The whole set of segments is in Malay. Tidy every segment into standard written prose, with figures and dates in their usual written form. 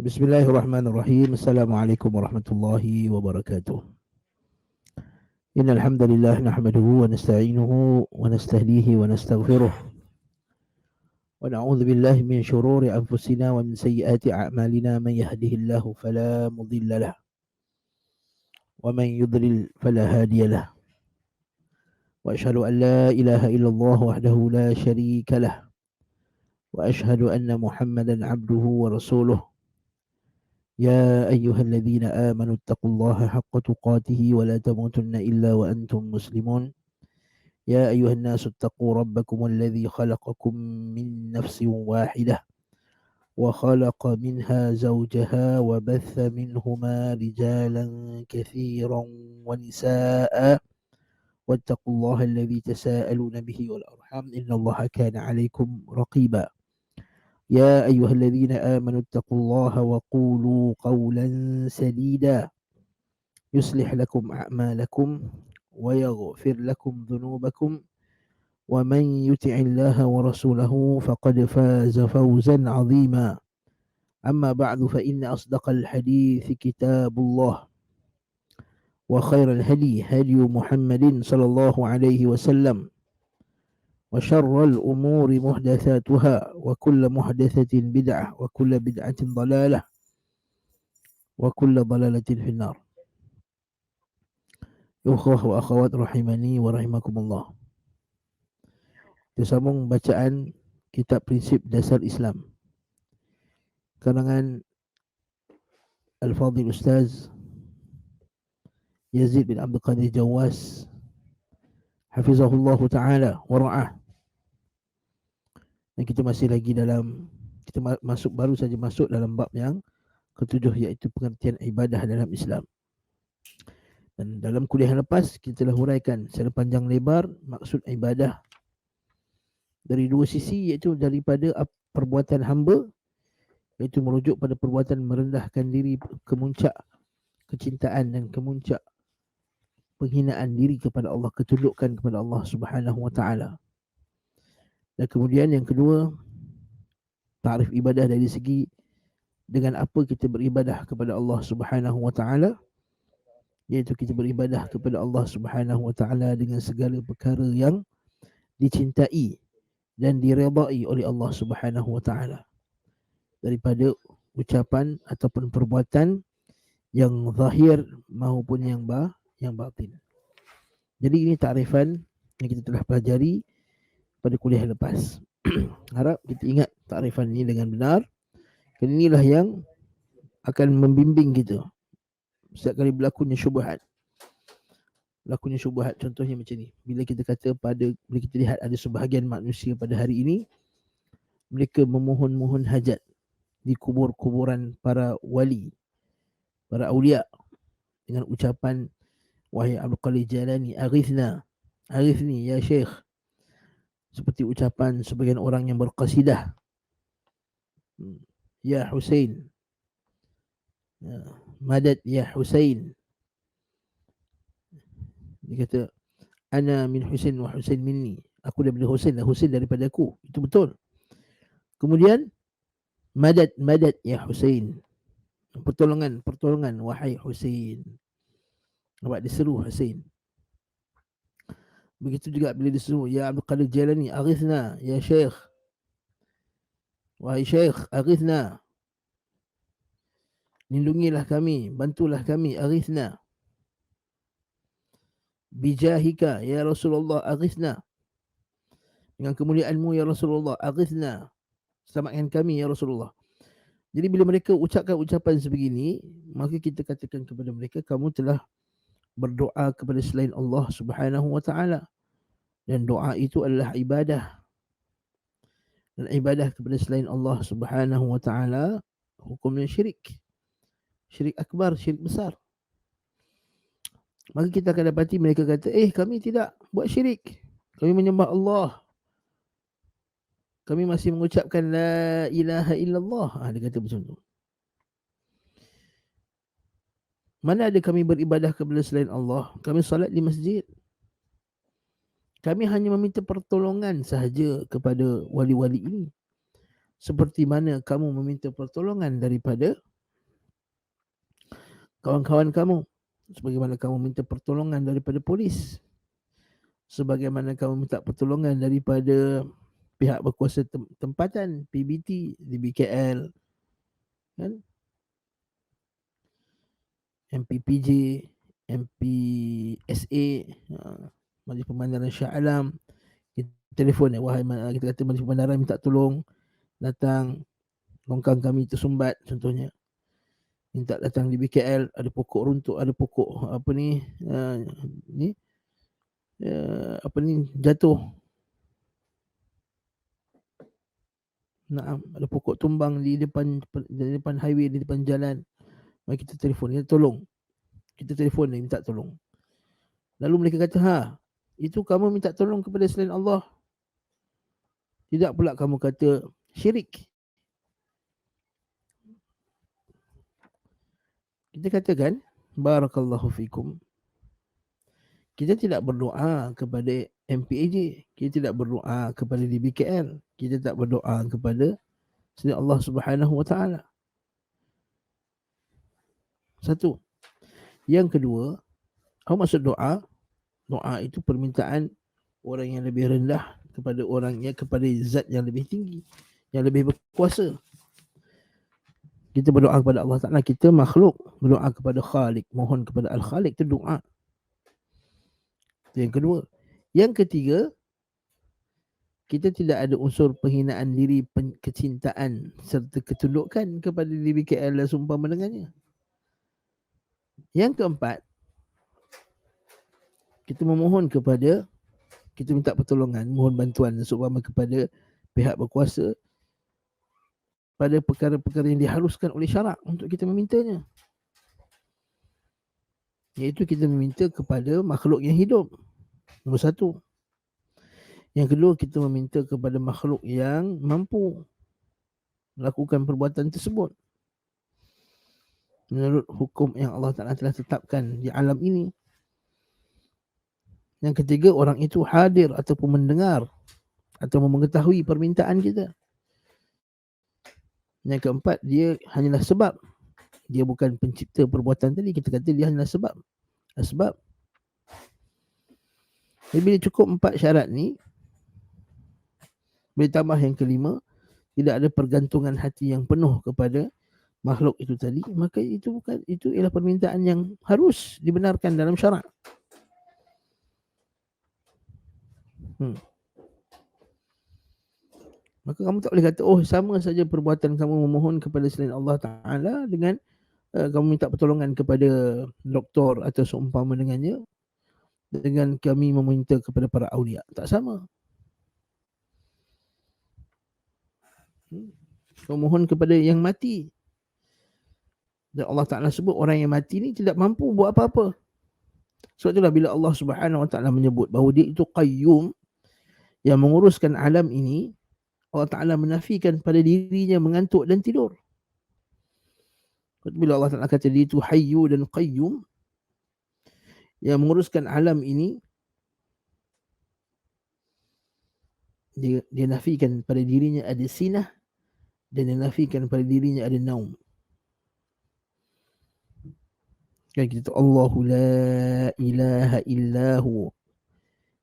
Bismillahirrahmanirrahim. Assalamualaikum warahmatullahi wabarakatuh. Innal hamdalillah nahmaduhu wa nasta'inuhu wa nastahdihi wa nastaghfiruh wa na'udzu billahi min shururi anfusina wa min sayyiati a'malina man yahdihillahu fala mudilla lahu wa man yudlil fala hadiya lahu wa ashhadu an la ilaha illallah wahdahu la syarika lahu wa ashhadu anna Muhammadan 'abduhu wa rasuluh. يا أيها الذين آمنوا اتقوا الله حق تقاته ولا تموتن إلا وأنتم مسلمون. يا أيها الناس اتقوا ربكم الذي خلقكم من نفس واحدة وخلق منها زوجها وبث منهما رجالا كثيرا ونساء واتقوا الله الذي تساءلون به والأرحام إن الله كان عليكم رقيبا. يا أيها الذين آمنوا اتقوا الله وقولوا قولا سديدا يصلح لكم أعمالكم ويغفر لكم ذنوبكم ومن يطع الله ورسوله فقد فاز فوزا عظيما. أما بعد فإن أصدق الحديث كتاب الله وخير الهدي هدي محمد صلى الله عليه وسلم وشر الأمور محدثاتها وكل محدثة بدعة وكل بدعة ضلالة وكل ضلالة في النار. Ikhwah wa akhwat rahimani wa rahimakumullah. Tersambung bacaan kitab Prinsip Dasar Islam karangan Al-Fadhil Ustaz Yazid bin Abdul Qadir Jawas hafizahullah ta'ala wa ra'ah. Dan kita masih lagi dalam, kita baru saja masuk dalam bab yang ketujuh, iaitu pengertian ibadah dalam Islam. Dan dalam kuliah yang lepas kita telah huraikan secara panjang lebar maksud ibadah dari dua sisi, iaitu daripada perbuatan hamba, iaitu merujuk pada perbuatan merendahkan diri ke muncak kecintaan dan kemuncak penghinaan diri kepada Allah, ketundukan kepada Allah Subhanahu wa taala. Dan kemudian yang kedua, takrif ibadah dari segi dengan apa kita beribadah kepada Allah Subhanahu wa taala, iaitu kita beribadah kepada Allah Subhanahu wa taala dengan segala perkara yang dicintai dan diredai oleh Allah Subhanahu wa taala, daripada ucapan ataupun perbuatan yang zahir maupun yang batin. Jadi ini takrifan yang kita telah pelajari pada kuliah lepas. Harap kita ingat takrifan ini dengan benar. Kerana inilah yang akan membimbing kita setiap kali berlakunya syubhat. Contohnya macam ni. Bila kita lihat ada sebahagian manusia pada hari ini, mereka memohon hajat di kuburan para wali, para awliya, dengan ucapan, wahai Abdul Qadir Jalani, aghithni ya Syekh. Seperti ucapan sebagian orang yang berqasidah, ya Husain, madad ya Husain. Dia kata, ana min Husain wa Husain minni. Aku daripada Husain dan Husain daripada aku. Itu betul. Kemudian madad ya Husain. Pertolongan wahai Husain. Nampak, diseru Husain. Begitu juga bila disuruh, ya Abdul Qadir Jalani, aghithna ya Syekh. Wahai Syekh, aghithna. Lindungilah kami, bantulah kami, aghithna. Bijahika ya Rasulullah, aghithna. Dengan kemuliaanmu ya Rasulullah, aghithna. Selamatkan kami ya Rasulullah. Jadi bila mereka ucapkan ucapan sebegini, maka kita katakan kepada mereka, kamu telah berdoa kepada selain Allah Subhanahu wa taala. Dan doa itu adalah ibadah. Dan ibadah kepada selain Allah Subhanahu wa taala hukumnya syirik. Syirik akbar, syirik besar. Maka kita akan dapati mereka kata, kami tidak buat syirik. Kami menyembah Allah. Kami masih mengucapkan la ilaha illallah. Dia kata macam tu. Mana ada kami beribadah kepada selain Allah? Kami salat di masjid. Kami hanya meminta pertolongan sahaja kepada wali-wali ini. seperti mana kamu meminta pertolongan daripada kawan-kawan kamu, sebagaimana kamu minta pertolongan daripada polis, sebagaimana kamu minta pertolongan daripada pihak berkuasa tempatan, PBT, DBKL, kan? MPPJ, MPSA, Majlis Pemandaran Shah Alam. Kita telefon, wahai, kita kata Majlis Pemandaran minta tolong datang, longkang kami tersumbat contohnya, minta datang di BKL, ada pokok runtuh, ada pokok apa ni, apa ni, jatuh, ada pokok tumbang di depan highway, di depan jalan. Mari kita telefon, kita tolong. Kita telefon dia minta tolong. Lalu mereka kata, itu kamu minta tolong kepada selain Allah. Tidak pula kamu kata syirik. Kita katakan, barakallahu fikum, kita tidak berdoa kepada MPAJ, kita tidak berdoa kepada DBKL, kita tak berdoa kepada selain Allah Subhanahu wa taala. Satu. Yang kedua, apa maksud doa? Doa itu permintaan orang yang lebih rendah kepada orangnya, kepada zat yang lebih tinggi, yang lebih berkuasa. Kita berdoa kepada Allah Ta'ala, kita makhluk, berdoa kepada Khalik, mohon kepada Al-Khalik, itu doa. Itu yang kedua. Yang ketiga, kita tidak ada unsur penghinaan diri, kecintaan serta ketundukan kepada DBKL dan seumpama dengannya. Yang keempat, kita memohon kepada, kita minta pertolongan, mohon bantuan seumpama kepada pihak berkuasa pada perkara-perkara yang diharuskan oleh syarak untuk kita memintanya. Iaitu kita meminta kepada makhluk yang hidup. Nombor satu. Yang kedua, kita meminta kepada makhluk yang mampu melakukan perbuatan tersebut menurut hukum yang Allah Ta'ala telah tetapkan di alam ini. Yang ketiga, orang itu hadir ataupun mendengar atau mengetahui permintaan kita. Yang keempat, dia hanyalah sebab. Dia bukan pencipta perbuatan tadi. Kita kata dia hanyalah sebab. Sebab. Jadi bila cukup 4 syarat ni, boleh tambah yang kelima, tidak ada pergantungan hati yang penuh kepada makhluk itu tadi, maka itu ialah permintaan yang harus dibenarkan dalam syarak. Maka kamu tak boleh kata, sama saja perbuatan kamu memohon kepada selain Allah Ta'ala dengan kamu minta pertolongan kepada doktor atau seumpama dengannya, dengan kami meminta kepada para awliya. Tak sama. Kau mohon kepada yang mati. Dan Allah Ta'ala sebut orang yang mati ni tidak mampu buat apa-apa. Sebab itulah bila Allah Subhanahu Wa Ta'ala menyebut bahawa dia itu qayyum, yang menguruskan alam ini, Allah Ta'ala menafikan pada dirinya mengantuk dan tidur. Bila Allah Ta'ala kata dia itu hayyu dan qayyum, yang menguruskan alam ini, dia nafikan pada dirinya ada sinah, dan dia nafikan pada dirinya ada naum. Kan kita tahu Allahu la ilaha illahu,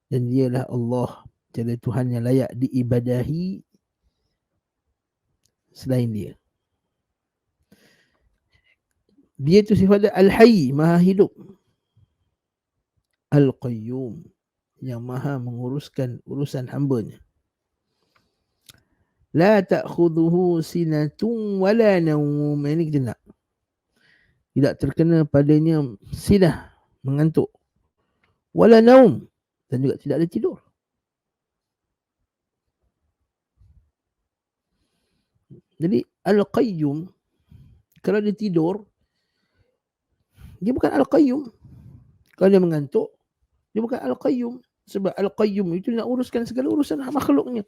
dan dialah Allah, tiada Tuhan yang layak diibadahi selain dia. Dia itu sifatnya Al-Hayy, maha hidup. Al-Qayyum, yang maha menguruskan urusan hambanya. La ta'khudhuhu sinatun wala nawm. Ini kita nak. Tidak terkena padanya sinah, mengantuk. Wala naum, dan juga tidak ada tidur. Jadi Al-Qayyum, kalau dia tidur, dia bukan Al-Qayyum. Kalau dia mengantuk, dia bukan Al-Qayyum. Sebab Al-Qayyum itu nak uruskan segala urusan makhluknya.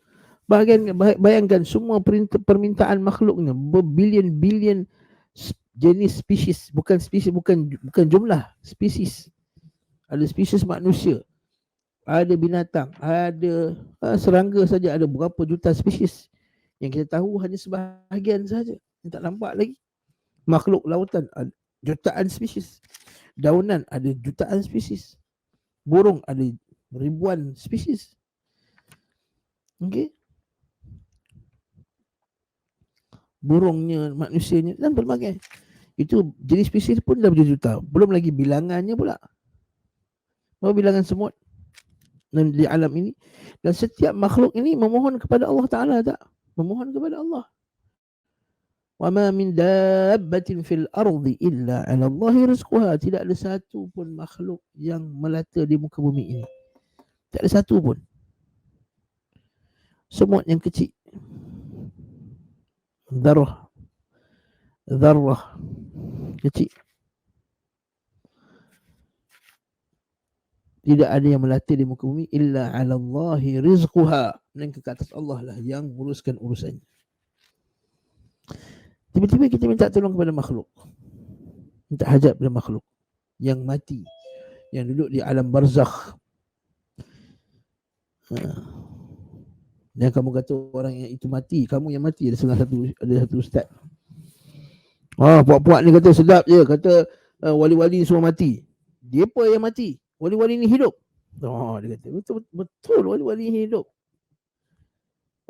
Bayangkan semua permintaan makhluknya, berbilion-bilion jenis spesies, bukan jumlah spesies. Ada spesies manusia, ada binatang, ada serangga saja ada berapa juta spesies. Yang kita tahu hanya sebahagian saja, yang tak nampak lagi. Makhluk lautan ada jutaan spesies. Daunan ada jutaan spesies. Burung ada ribuan spesies. Okey. Burungnya, manusianya dan berbagai. Itu jenis spesies pun dah berjuta. Belum lagi bilangannya pula. Berapa bilangan semut di alam ini. Dan setiap makhluk ini memohon kepada Allah Ta'ala tak? Memohon kepada Allah. وَمَا مِنْ دَابَّةٍ فِي الْأَرْضِ إِلَّا عَلَى اللَّهِ رِزْقُهَا. Tidak ada satu pun makhluk yang melata di muka bumi ini. Tak ada satu pun. Semut yang kecil. Dharrah. Kecil. Tidak ada yang melata di muka bumi illa 'ala Allahi rizquha. Melainkan ke atas Allah lah yang uruskan urusannya. Tiba-tiba kita minta tolong kepada makhluk. Minta hajat kepada makhluk yang mati, yang duduk di alam barzakh. Dan kamu kata orang yang itu mati, kamu yang mati. Ada satu ustaz. Puak-puak ni kata sedap je, kata wali-wali semua mati. Dia apa yang mati? Wali-wali ni hidup. Dia kata betul wali-wali hidup.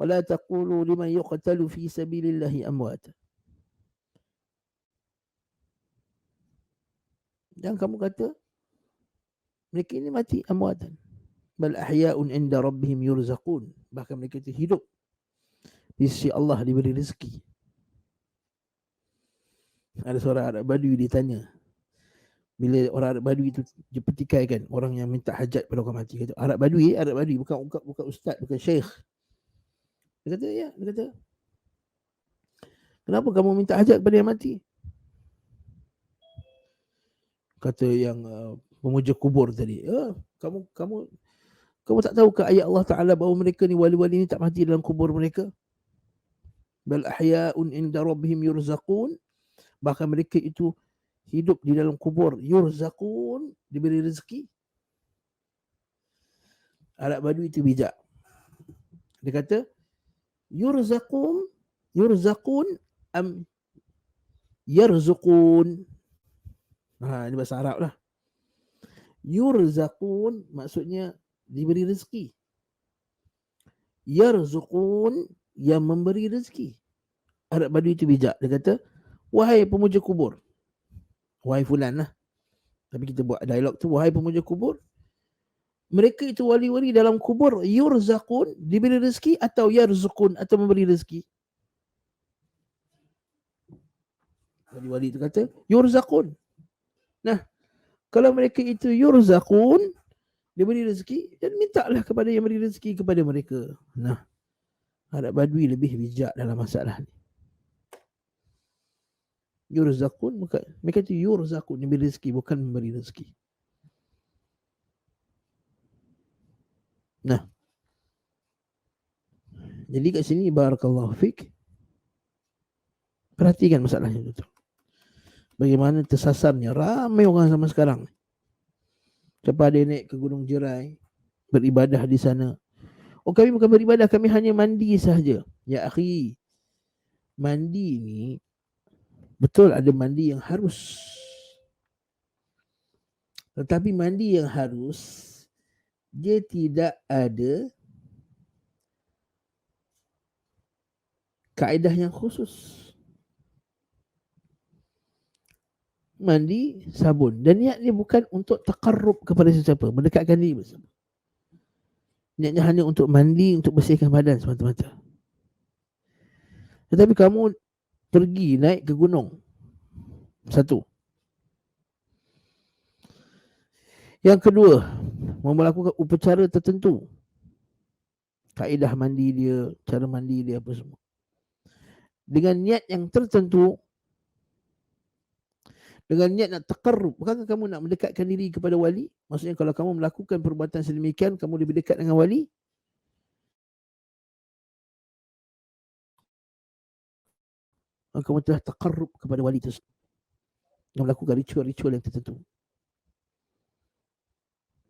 Wala taqulu liman yuqtalu fi sabilillahi amwat. Dan kamu kata mereka ini mati amwatan. Bal ahya'un inda rabbihim yurzaqun. Bahkan mereka itu hidup di sisi Allah, diberi rezeki. Ada seorang Arab Badui ditanya, bila orang Arab Badui itu dia petikaikan orang yang minta hajat pada orang mati. Kata, Arab Badui bukan ustaz, bukan syekh. Dia kata, kenapa kamu minta hajat pada yang mati? Kata yang pemuja kubur tadi, kamu tak tahu ke ayat Allah Ta'ala bahawa mereka ni wali-wali ni tak mati dalam kubur mereka? Bal ahya'un inda rabbihim yurzaqun. Bahkan mereka itu hidup di dalam kubur. Yurzaqun, diberi rezeki. Arab Badui itu bijak. Dia kata, yurzaqun am yarzuqun. Ini bahasa Arab lah. Yurzaqun maksudnya diberi rezeki. Yarzuqun, yang memberi rezeki. Arab Badui itu bijak. Dia kata, wahai pemuja kubur. Wahai fulan lah. Tapi kita buat dialog tu, wahai pemuja kubur. Mereka itu wali-wali dalam kubur. Yurzaqun, diberi rezeki, atau yarzuqun, atau memberi rezeki. Wali-wali itu kata, yurzaqun. Nah, kalau mereka itu yurzaqun, diberi rezeki, dan mintalah kepada yang beri rezeki kepada mereka. Nah, Arab Badui lebih bijak dalam masalah ni. Yurzaqun, mereka itu yurzaqun, diberi rezeki, bukan memberi rezeki. Nah, jadi kat sini barakallahu fik, perhatikan masalahnya betul. Bagaimana tersasarnya ramai orang zaman sekarang. Lepas dia naik ke Gunung Jerai, beribadah di sana. Kami bukan beribadah, kami hanya mandi sahaja. Ya akhi, mandi ni betul ada mandi yang harus. Tetapi mandi yang harus, dia tidak ada kaedah yang khusus. Mandi sabun, dan niat dia bukan untuk taqarrub kepada sesiapa, mendekatkan diri bersama. Niatnya hanya untuk mandi, untuk bersihkan badan semata-mata. Tetapi kamu pergi naik ke gunung, satu. Yang kedua, mau melakukan upacara tertentu, kaedah mandi dia, cara mandi dia, apa semua, dengan niat yang tertentu, dengan niat nak taqarrub. Bukankah kamu nak mendekatkan diri kepada wali? Maksudnya kalau kamu melakukan perbuatan sedemikian, kamu lebih dekat dengan wali. Kamu telah taqarrub kepada wali tersebut, yang melakukan ritual-ritual yang tertentu.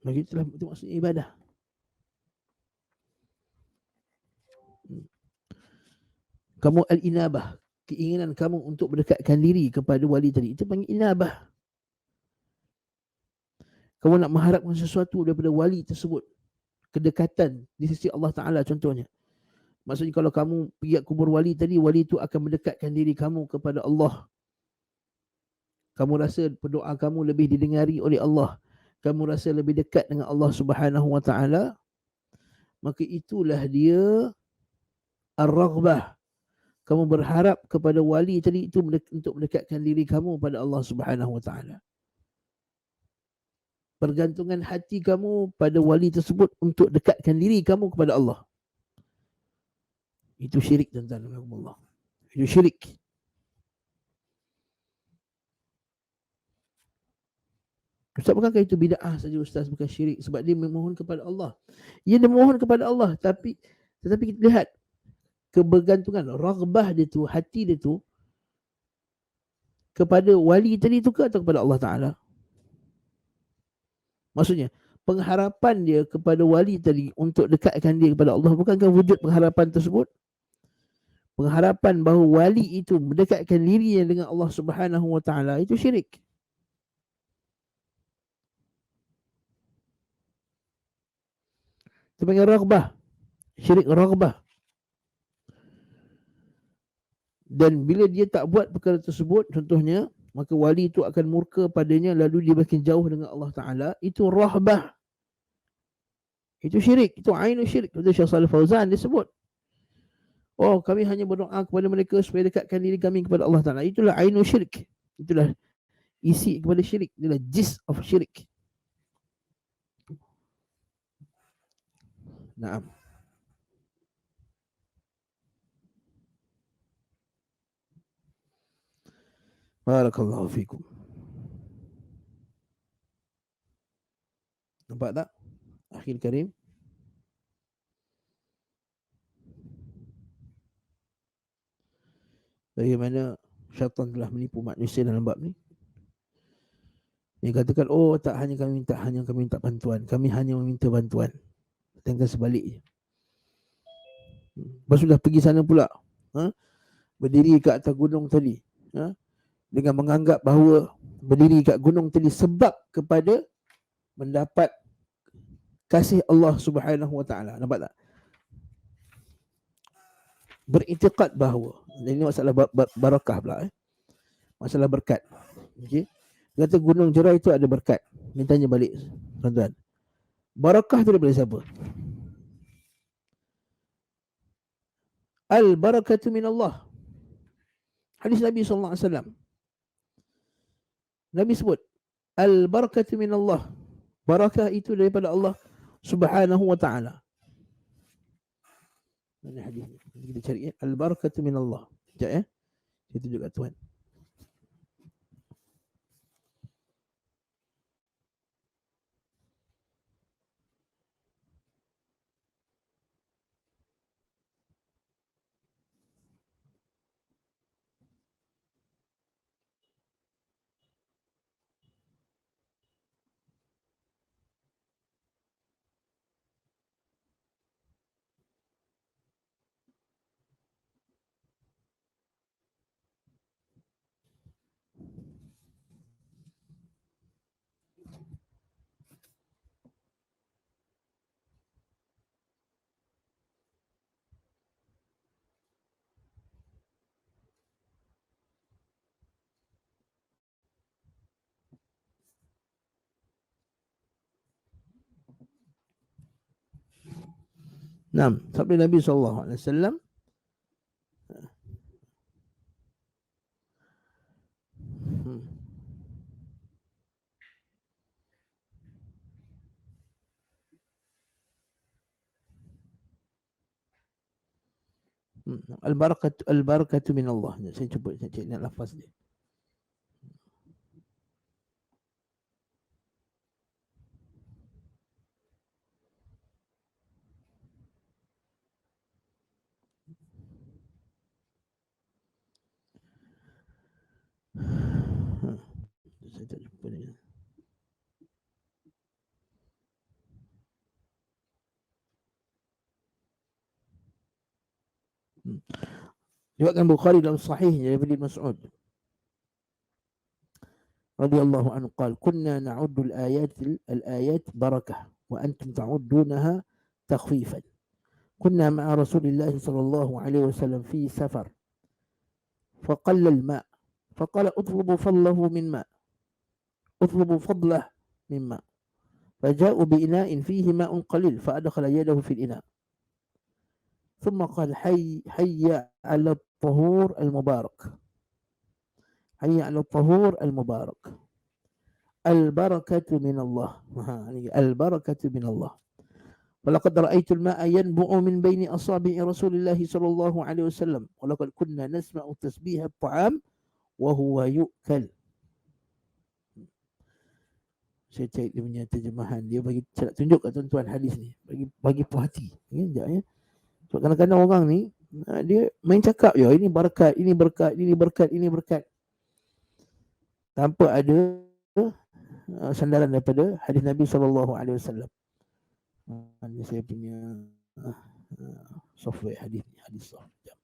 Maka itulah itu maksudnya ibadah. kamu al-inabah, keinginan kamu untuk mendekatkan diri kepada wali tadi, itu panggil inabah. Kamu nak mengharapkan sesuatu daripada wali tersebut, kedekatan di sisi Allah Ta'ala contohnya. Maksudnya kalau kamu pergi ke kubur wali tadi, wali itu akan mendekatkan diri kamu kepada Allah. Kamu rasa doa kamu lebih didengari oleh Allah. Kamu rasa lebih dekat dengan Allah Subhanahu Wa Ta'ala. Maka itulah dia ar-raghbah. Kamu berharap kepada wali tadi itu untuk mendekatkan diri kamu pada Allah Subhanahu Wa Ta'ala. Pergantungan hati kamu pada wali tersebut untuk dekatkan diri kamu kepada Allah. Itu syirik, tuan-tuan. Itu syirik. Ustaz, bukankah itu bid'ah saja Ustaz, bukan syirik? Sebab dia memohon kepada Allah. Ya, dia memohon kepada Allah, tetapi kita lihat kebergantungan, raghbah dia tu, hati dia tu kepada wali tadi tu ke atau kepada Allah Ta'ala? Maksudnya, pengharapan dia kepada wali tadi untuk dekatkan dia kepada Allah, bukankah wujud pengharapan tersebut? Pengharapan bahawa wali itu mendekatkan dirinya dengan Allah Subhanahu Wa Ta'ala, itu syirik. Itu panggil raghbah. Syirik raghbah. Dan bila dia tak buat perkara tersebut, contohnya, maka wali itu akan murka padanya, lalu dia makin jauh dengan Allah Ta'ala. Itu rahbah. Itu syirik. Itu ainu syirik. Itu Syekh Shalih Fauzan dia sebut. Oh, kami hanya berdoa kepada mereka supaya dekatkan diri kami kepada Allah Ta'ala. Itulah ainu syirik. Itulah isi kepada syirik. Itulah gist of syirik. Naam. Barakallahu fikum. Nampak tak? Akhil Karim. Bagaimana syaitan telah menipu manusia dalam bab ni. Dia katakan, oh tak hanya kami minta bantuan. Kami hanya meminta bantuan. Tengah sebaliknya. Lepas sudah pergi sana pula. Berdiri kat atas gunung tadi. Dengan menganggap bahawa berdiri kat gunung tadi sebab kepada mendapat kasih Allah Subhanahu Wa Ta'ala. Nampak tak? Beriktikad bahawa, ini masalah barakah pula. Masalah berkat. Okay? Kata gunung Jerai itu ada berkat. Ni tanya balik, tuan-tuan. Barakah tu daripada siapa? Al-barakatu min Allah. Hadis Nabi SAW. Nabi sebut, al-barakatu min Allah. Barakah itu daripada Allah Subhanahu Wa Ta'ala. Mana hadis ni? Kita cari ya. Al-barakatu min Allah. Sekejap ya. Saya tunjuk kat tuan. Naam, sabda Nabi SAW. Al-barakatu min Allah. Saya cuba cek lafaz dia. Saya tak jumpa dia. Diriwayatkan Bukhari dalam sahihnya dari Mas'ud radhiyallahu anhu qala kunna na'uddu al-ayat barakah wa antum ta'uddunaha takhfifan. كنا مع رسول الله صلى الله عليه وسلم في سفر فقل الماء فقال اطلبوا فضله من ماء اطلبوا فضله من ماء فجاءوا بإناء فيه ماء قليل فأدخل يده في الإناء ثم قال حي على الطهور المبارك حي على الطهور المبارك البركة من الله البركة من الله ولقد رأيت الماء ينبع من بين أصابع رسول الله صلى الله عليه وسلم ولقد كنا نسمع تسبيح الطعام وهو يؤكل. Saya cek dia punya terjemahan, dia bagi nak tunjuk kat tuan-tuan hadis ni, bagi puas hati. Sekejap ya. Sebab kadang-kadang orang ni dia main cakap je, ini berkat, ini berkat, ini berkat, ini berkat, tanpa ada sandaran daripada hadis Nabi SAW. Ini saya punya software hadis ni, hadis software.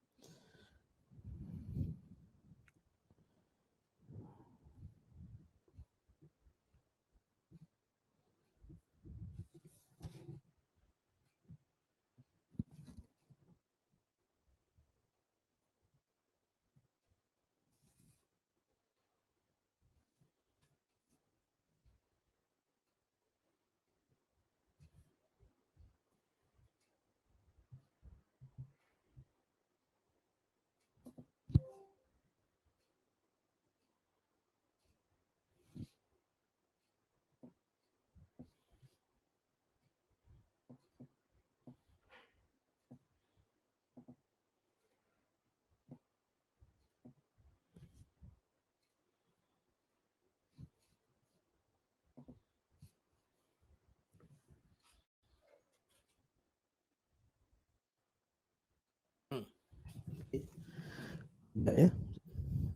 Sekejap ya.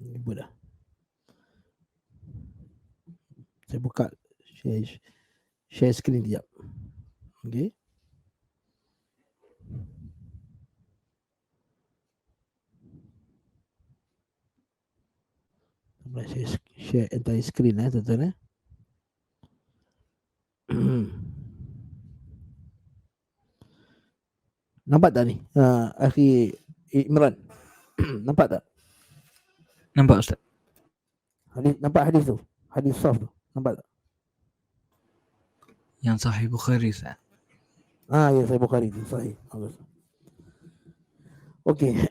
Ini mudah. Saya buka share screen sekejap. Okey. Saya share entire screen tuan-tuan . Nampak tak ni? Akhi Imran. Nampak tak? Nampak Ustaz. Nampak hadis tu? Hadis soft tu. Nampak tak? Yang Sahih Bukhari Ustaz. Ya, Sahih Bukhari tu. Sahih. Bagus. Okey.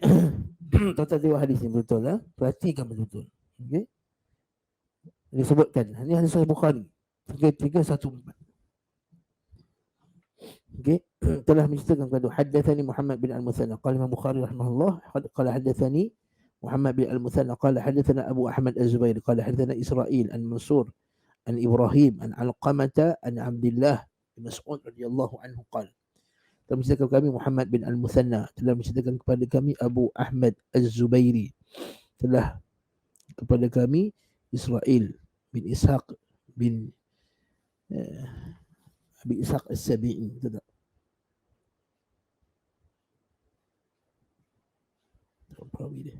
Tuan-tuan tengok hadis ni betul lah. Perhatikan betul-betul. Okey. Disebutkan. Ini hadis Sahih Bukhari. 3314. Okey. Telah menceritakan kepada haddatsani Muhammad bin Al-Muthanna qala Imam Bukhari rahimahullah qala haddatsani Muhammad bin Al-Muthanna qala haddatsana Abu Ahmad Az-Zubair qala haddatsana Israil an Mansur an Ibrahim an Alqamah an Abdullah bin Mas'ud radhiyallahu anhu qala telah menceritakan kami Muhammad bin Al-Muthanna telah menceritakan kepada kami Abu Ahmad Az-Zubairi telah kepada kami Israil bin Ishaq bin Abi Ishaq As-Sabi'i. Betul tak? Perawi dia.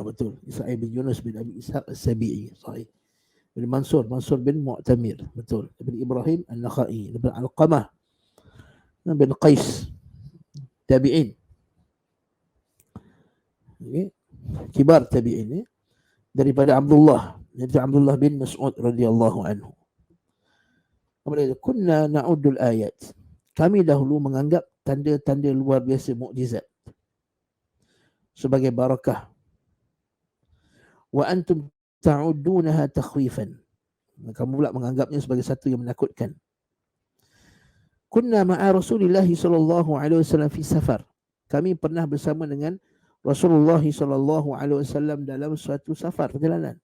Betul. Israil bin Yunus bin Abi Ishaq As-Sabi'i. Sahih. Bin Mansur bin Mu'tamir. Betul. Bin Ibrahim An-Nakhai. Bin Alqamah bin Qais. Tabi'in. Okay. Kibar tabi'in. Daripada Abdullah. Daripada Abdullah bin Mas'ud radhiyallahu anhu. Kemudian kunna na'uddul ayat. Kami dahulu menganggap tanda-tanda luar biasa mukjizat sebagai barakah. Wa antum ta'uddunaha takhwifan. Kamu pula menganggapnya sebagai satu yang menakutkan. Kunna ma'a Rasulillah sallallahu alaihi wasallam fi safar. Kami pernah bersama dengan Rasulullah sallallahu alaihi wasallam dalam suatu safar perjalanan.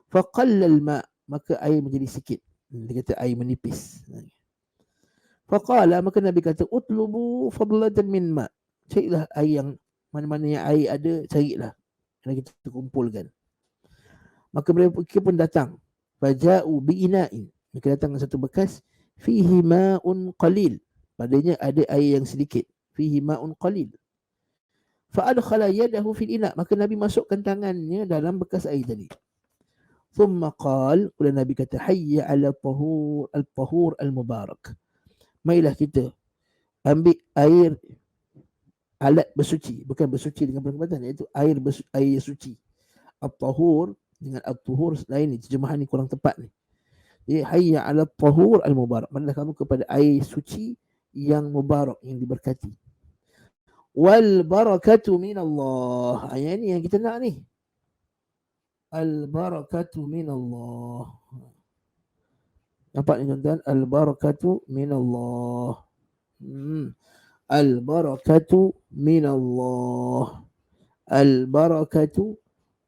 Faqallal ma, maka air menjadi sikit. Dia kata air menipis. Faqala, maka Nabi kata utlubu fadlatan min ma. Carilah air yang mana-mana yang air ada, carilah. Kena kita kumpulkan. Maka mereka pun datang. Faja'u bi'ina'in. Mereka datang dengan satu bekas fihi ma'un qalil. Padanya ada air yang sedikit. fihi ma'un qalil. Fa'adkhala yadahu fil ina', maka Nabi masukkan tangannya dalam bekas air tadi. Thumma qal, kemudian Nabi kata, hayya ala tahur al-mubarak. Marilah kita ambil air alat bersuci, bukan bersuci dengan perkataan, iaitu air suci. At-tahur dengan at-tuhur lain ni, terjemahan ni kurang tepat ni. Jadi hayya ala tahur al-mubarak, marilah kamu kepada air suci yang mubarak, yang diberkati. Wal barakatu min Allah. Ayat ni yang kita nak ni. Al barakatu min Allah. Nampak ni tuan-tuan? Al barakatu min Allah. Al barakatu min Allah. Al barakatu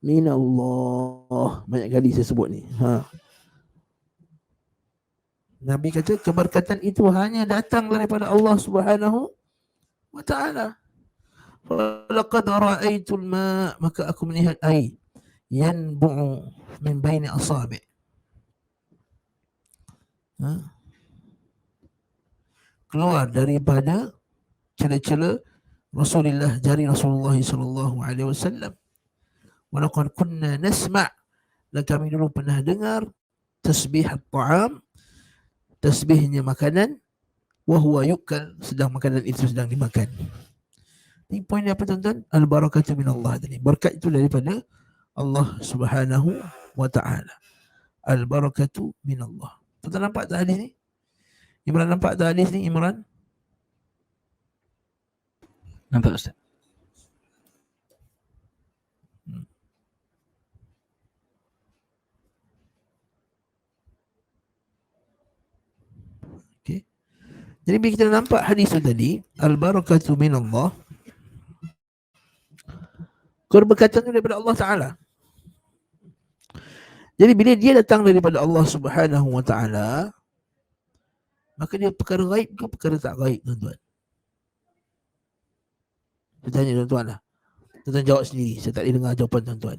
min Allah. Banyak kali saya sebut ni. Nabi kata keberkatan itu hanya datang daripada Allah Subhanahu wa ta'ala. Falaqad ra'aitul ma', maka aku melihat air yanbu'u min baini asabi'. Keluar daripada celah-celah Rasulullah, jari Rasulullah sallallahu alaihi wasallam. Walaqad kunna nasma', dan kami dulu pernah dengar tasbih at-ta'am, tasbihnya makanan, wa huwa yukal, sedang makanan itu sedang dimakan. Ini poin apa tuan-tuan? Al-barakatu minallah tadi. Berkat itu daripada Allah Subhanahu wa ta'ala. Al-barakatu minallah. Tuan-tuan nampak tak hadis ni? Imran nampak tak hadis ni, Imran? Nampak Ustaz. Okay. Jadi bila kita nampak hadis tu tadi, al-barakatu minallah, keberkatan itu daripada Allah Ta'ala. Jadi bila dia datang daripada Allah Subhanahu wa ta'ala, maka dia perkara gaib ke perkara tak gaib, tuan-tuan? Saya tanya tuan-tuan lah. Tuan-tuan jawab sendiri, saya tak boleh dengar jawapan tuan-tuan.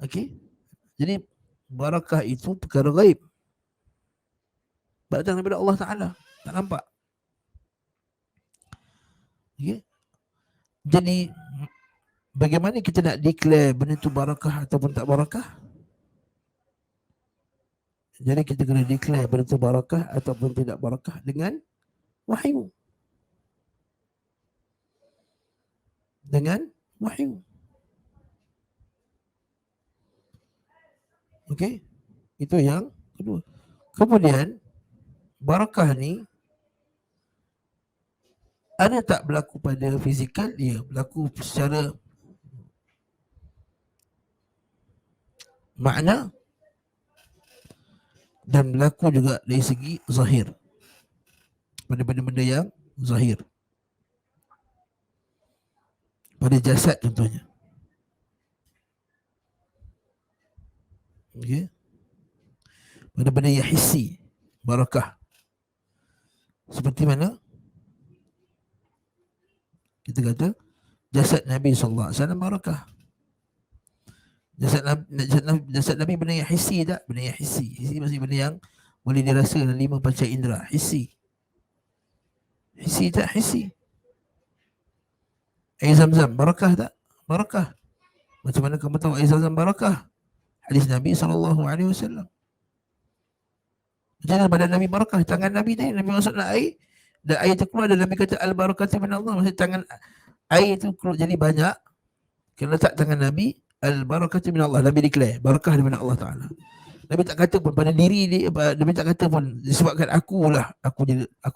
Okey. Jadi barakah itu perkara gaib, datang daripada Allah Ta'ala, tak nampak. Okay. Jadi bagaimana kita nak declare benda tu barakah ataupun tak barakah? Jadi kita kena declare benda tu barakah ataupun tidak barakah dengan wahyu. Dengan wahyu. Okey. Itu yang kedua. Kemudian barakah ni ada tak berlaku pada fizikal? Ya, berlaku secara makna dan berlaku juga dari segi zahir, pada benda-benda yang zahir, pada jasad contohnya. Okay. Pada benda yang hissi, barakah. Seperti mana kita kata jasad Nabi SAW barakah. Jasad Nabi benda yang hissi tak? Benda yang hissi. Hissi maksudnya benda yang boleh dirasa dalam 5 panca indera. Hissi. Hissi tak? Hissi. Air Zam-Zam barakah tak? Barakah. Macam mana kamu tahu air Zam-Zam barakah? Hadis Nabi SAW. Macam mana badan Nabi barakah? Tangan Nabi ni, Nabi masukkan air, dan air tu keluar, dan Nabi kata al-barakatu min Allah. Maksudnya tangan air tu keluar jadi banyak. Kena letak tangan Nabi, al-barakatu min Allah. Nabi declare barakah daripada Allah Ta'ala. Nabi tak kata pun pada diri dia, Nabi tak kata pun disebabkan aku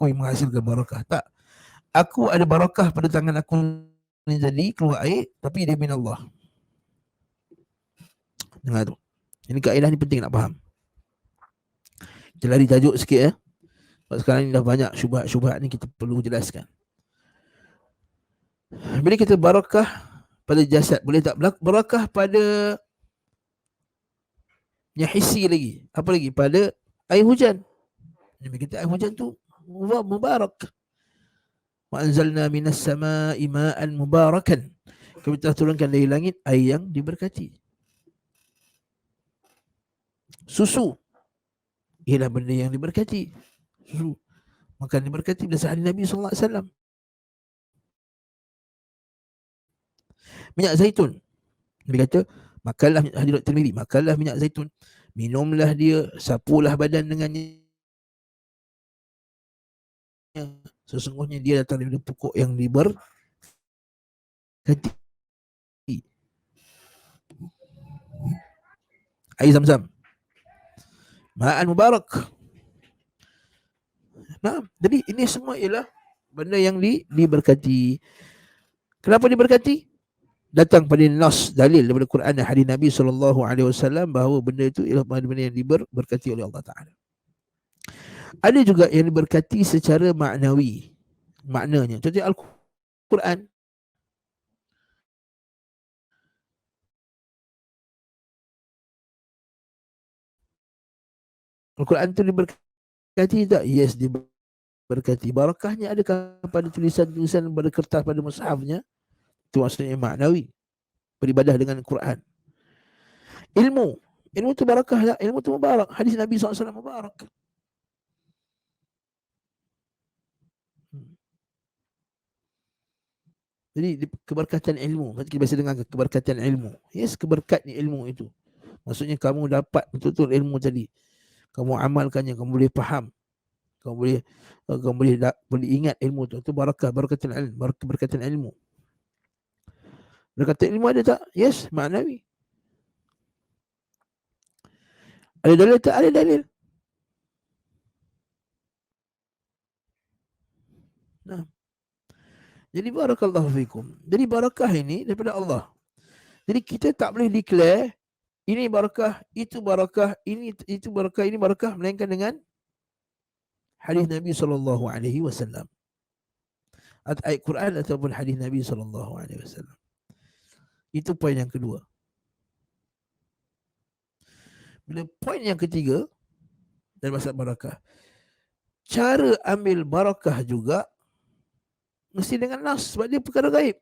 yang menghasilkan barakah. Tak. Aku ada barakah pada tangan aku ni tadi, keluar air, tapi dia min Allah. Dengar tu. Ini kaedah ni penting nak faham. Kita lari tajuk sikit ya. Sebab sekarang ni dah banyak syubhat-syubhat ni, kita perlu jelaskan. Bila kita barakah pada jasad, boleh tak barakah pada yang hissi lagi? Apa lagi? Pada air hujan. Nabi kata air hujan tu mubarak. Wa anzalna minas sama'i ma'an mubarakan. Kami telah turunkan dari langit air yang diberkati. Susu ialah benda yang diberkati. Susu makan diberkati berdasarkan Nabi SAW. Minyak zaitun. Nabi kata, makanlah, hadis Tirmizi, makanlah minyak zaitun. Minumlah dia, sapulah badan dengannya. Sesungguhnya dia datang dari pokok yang diberkati. Air Zam-Zam, ma'an mubarak. Nah, jadi ini semua ialah benda yang diberkati. Kenapa diberkati? Datang pada nas, dalil daripada Quran dan hadis Nabi SAW bahawa benda itu ialah benda yang diberkati oleh Allah Ta'ala. Ada juga yang diberkati secara maknawi, maknanya. Contohnya Al-Quran. Al-Quran itu diberkati tak? Yes, diberkati. Barakahnya adakah pada tulisan-tulisan pada kertas pada mushafnya? Itu maksudnya maknawi. Beribadah dengan Quran. Ilmu itu barakah tak? Ilmu itu mubarak. Hadis Nabi SAW mubarak. Jadi keberkatan ilmu, kita biasa dengar keberkatan ilmu. Yes, keberkatnya ilmu itu. Maksudnya kamu dapat betul-betul ilmu tadi. Kamu amalkannya, kamu boleh faham. Kamu boleh ingat ilmu tu. Itu barakah, berkatan ilmu, berkatan ilmu. Berkatan ilmu ada tak? Yes, maknawi. Ada dalil tak? Ada dalil. Nah. Jadi barakallahu fikum. Jadi barakah ini daripada Allah. Jadi kita tak boleh declare ini barakah, itu barakah, ini itu barakah, ini barakah, melainkan dengan hadis Nabi SAW. Atau ayat Quran ataupun hadis Nabi SAW. Itu poin yang kedua. Bila poin yang ketiga dari masalah barakah, cara ambil barakah juga mesti dengan nas, sebab dia perkara gaib.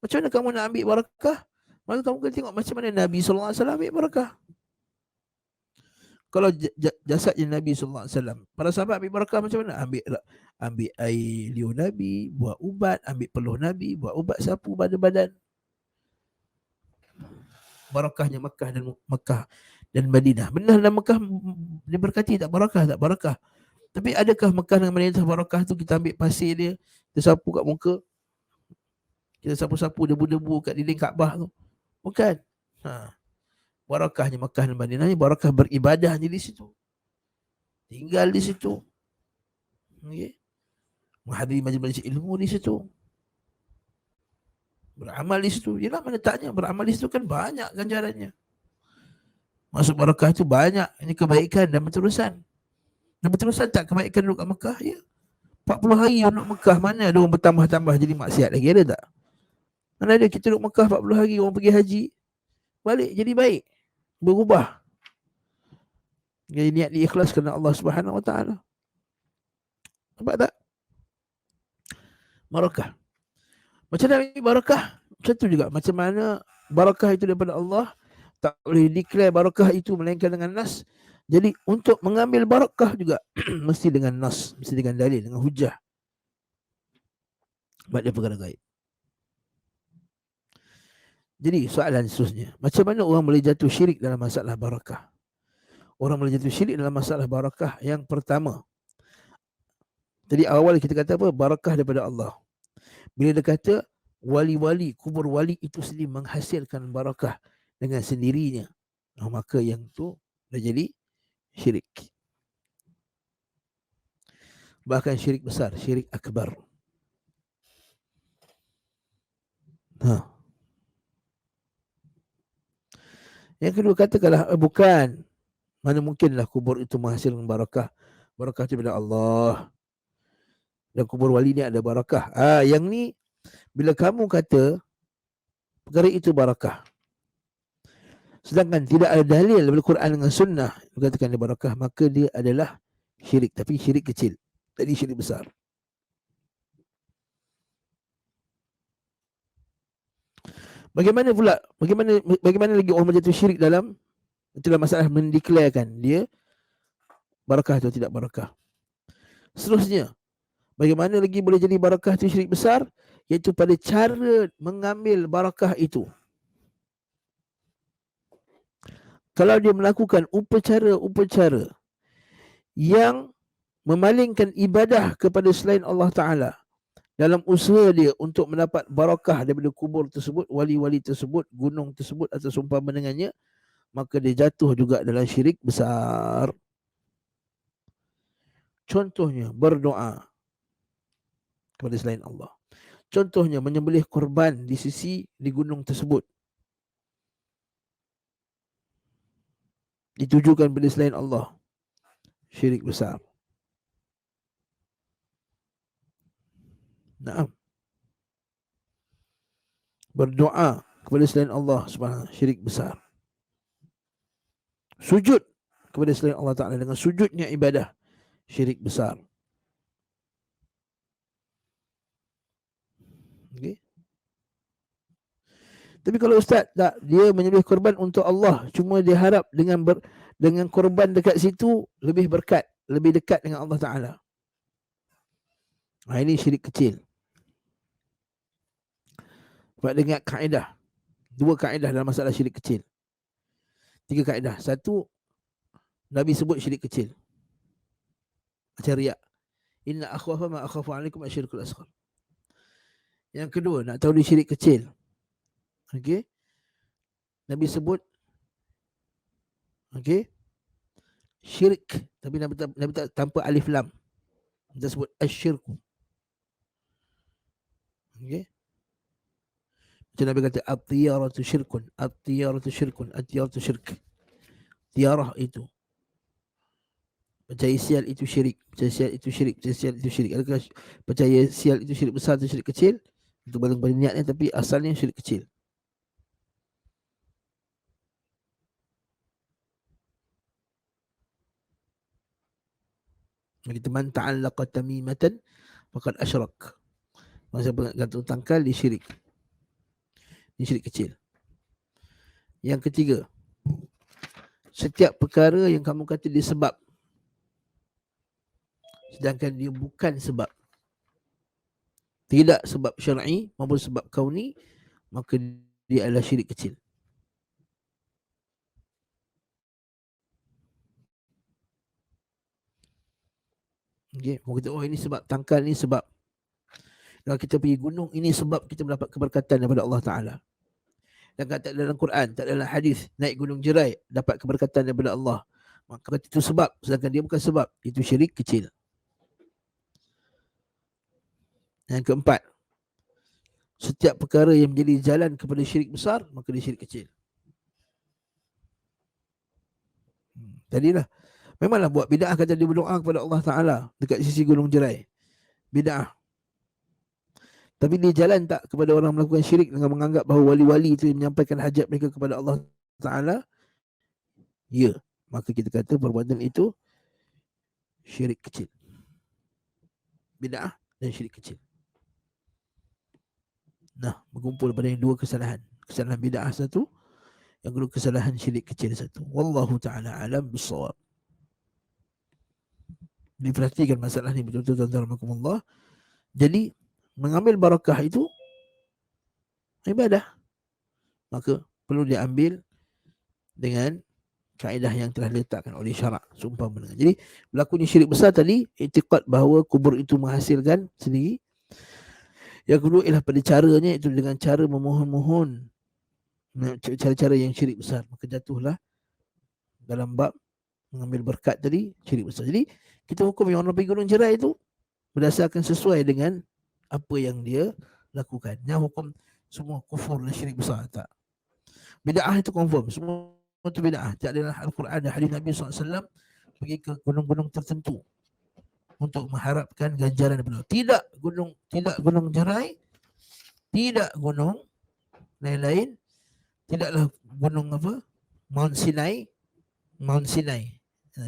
Macam mana kamu nak ambil barakah? Maka kamu kena tengok macam mana Nabi SAW ambil barakah. Kalau jasadnya Nabi SAW, para sahabat ambil barakah macam mana? Ambil air liur Nabi, buat ubat, ambil peluh Nabi, buat ubat sapu pada badan. Barakahnya Makkah dan Madinah. Benar dalam Makkah diberkati tak barakah? Tak barakah. Tapi adakah Makkah dengan Madinah barakah tu kita ambil pasir dia, kita sapu kat muka, kita sapu-sapu debu-debu kat dinding Kaabah tu? Bukan. Barakahnya Makkah dan Madinah ni barakah beribadah di situ. Tinggal di situ. Okay. Menghadiri majlis ilmu di situ. Beramal di situ. Yalah, mana taknya beramal di situ kan banyak ganjarannya. Masuk barakah itu banyak. Ini kebaikan dan berterusan. Dan berterusan tak kebaikan duduk kat Mekah? Ya. 40 hari duduk Mekah, mana ada orang bertambah-tambah jadi maksiat lagi? Ada tak? Mana ada kita duduk Mekah 40 hari, orang pergi haji, balik jadi baik, berubah. Jadi niat diikhlas kerana Allah Subhanahu Wa Taala. Nampak tak? Barakah. Macam mana barakah? Macam tu juga. Macam mana barakah itu daripada Allah, tak boleh declare barakah itu melainkan dengan nas. Jadi untuk mengambil barakah juga mesti dengan nas, mesti dengan dalil, dengan hujah. Sebab dia perkara gaib. Jadi soalan seterusnya, macam mana orang boleh jatuh syirik dalam masalah barakah? Orang boleh jatuh syirik dalam masalah barakah. Yang pertama, tadi awal kita kata apa? Barakah daripada Allah. Bila dia kata wali-wali, kubur wali itu sendiri menghasilkan barakah dengan sendirinya, maka yang tu dah jadi syirik. Bahkan syirik besar, syirik akbar. Yang kedua, katakanlah bukan. Mana mungkinlah kubur itu menghasilkan barakah. Barakah itu daripada Allah. Dan kubur wali ni ada barakah. Yang ni bila kamu kata perkara itu barakah, sedangkan tidak ada dalil daripada Quran dengan sunnah mengatakan dia barakah, maka dia adalah syirik. Tapi syirik kecil. Jadi syirik besar. Bagaimana pula? Bagaimana lagi orang menjatuh syirik dalam masalah mendeklarkan dia barakah atau tidak barakah? Seterusnya, bagaimana lagi boleh jadi barakah itu syirik besar? iaitu pada cara mengambil barakah itu. Kalau dia melakukan upacara-upacara yang memalingkan ibadah kepada selain Allah Ta'ala dalam usaha dia untuk mendapat barakah daripada kubur tersebut, wali-wali tersebut, gunung tersebut atau seumpama dengannya, maka dia jatuh juga dalam syirik besar. Contohnya berdoa kepada selain Allah. Contohnya menyembelih korban di gunung tersebut, ditujukan pada selain Allah, syirik besar. Naam. Berdoa kepada selain Allah Subhanahu, syirik besar. Sujud kepada selain Allah Ta'ala dengan sujudnya ibadah, syirik besar. Okay. Tapi kalau ustaz tak, dia menyembelih korban untuk Allah, cuma dia harap dengan korban dekat situ lebih berkat, lebih dekat dengan Allah Ta'ala. Ini syirik kecil. Sebab dengar kaedah, 2 kaedah dalam masalah syirik kecil. 3 kaedah. 1, Nabi sebut syirik kecil, macam riak. Inna akhwafa ma akhafu alaikum asyirkul asghar. Yang kedua, nak tahu dia syirik kecil. Okey. Nabi sebut syirik, tapi Nabi tak tanpa alif lam. Dia sebut asyirku. Okey. Macam Nabi kata at-tiyaratu syirkun, at-tiyaratu syirkun, at-tiyaratu syirk. Tiarah itu, percaya sial itu syirik, percaya sial itu syirik, percaya sial itu syirik. Adakah percaya sial itu syirik besar atau syirik kecil? Itu baling pada niatnya, tapi asalnya syirik kecil. Bagi teman ta'allaqa tamimatan faqad asyrak. Masa gantung tangkal dia syirik. Ini syirik kecil. Yang ketiga, setiap perkara yang kamu kata dia sebab, sedangkan dia bukan sebab, tidak sebab syar'i maupun sebab kauni, maka dia adalah syirik kecil. Okay. Orang kata, oh ini sebab tangkal, ini sebab. Kalau kita pergi gunung, ini sebab kita mendapat keberkatan daripada Allah Ta'ala. Dan tak dalam Quran, tak dalam hadis, naik gunung jerai dapat keberkatan daripada Allah, maka itu sebab, sedangkan dia bukan sebab. Itu syirik kecil. Yang keempat, setiap perkara yang menjadi jalan kepada syirik besar, maka dia syirik kecil. Tadilah, memanglah buat bid'ah kata dia berdoa kepada Allah Ta'ala dekat sisi gunung jerai. Bid'ah. Tapi dia jalan tak kepada orang melakukan syirik dengan menganggap bahawa wali-wali itu yang menyampaikan hajat mereka kepada Allah Ta'ala? Ya, maka kita kata perbuatan itu syirik kecil. Bid'ah dan syirik kecil. Nah, berkumpul pada yang 2 kesalahan. Kesalahan bid'ah 1, yang kedua kesalahan syirik kecil 1. Wallahu ta'ala alam bisawab. Diperhatikan masalah ni betul-betul, tuan-tuan. Jadi mengambil barakah itu ibadah, maka perlu diambil dengan kaedah yang telah diletakkan oleh syarak, seumpama dengan. Jadi berlakunya syirik besar tadi, i'tiqad bahawa kubur itu menghasilkan sendiri. Yang kedua ialah pada caranya, itu dengan cara memohon-mohon, cara-cara yang syirik besar, maka jatuhlah dalam bab mengambil berkat tadi, syirik besar. Jadi kita hukum yang orang pergi gunung jerai itu berdasarkan sesuai dengan apa yang dia lakukan. Yang hukum semua kufur dan syirik besar, tak. Bid'ah itu confirm, semua itu bid'ah. Tak ada Al-Quran dan hadis Nabi SAW pergi ke gunung-gunung tertentu untuk mengharapkan ganjaran daripada Allah. Tidak gunung jerai, tidak gunung lain-lain, tidaklah gunung apa, Mount Sinai.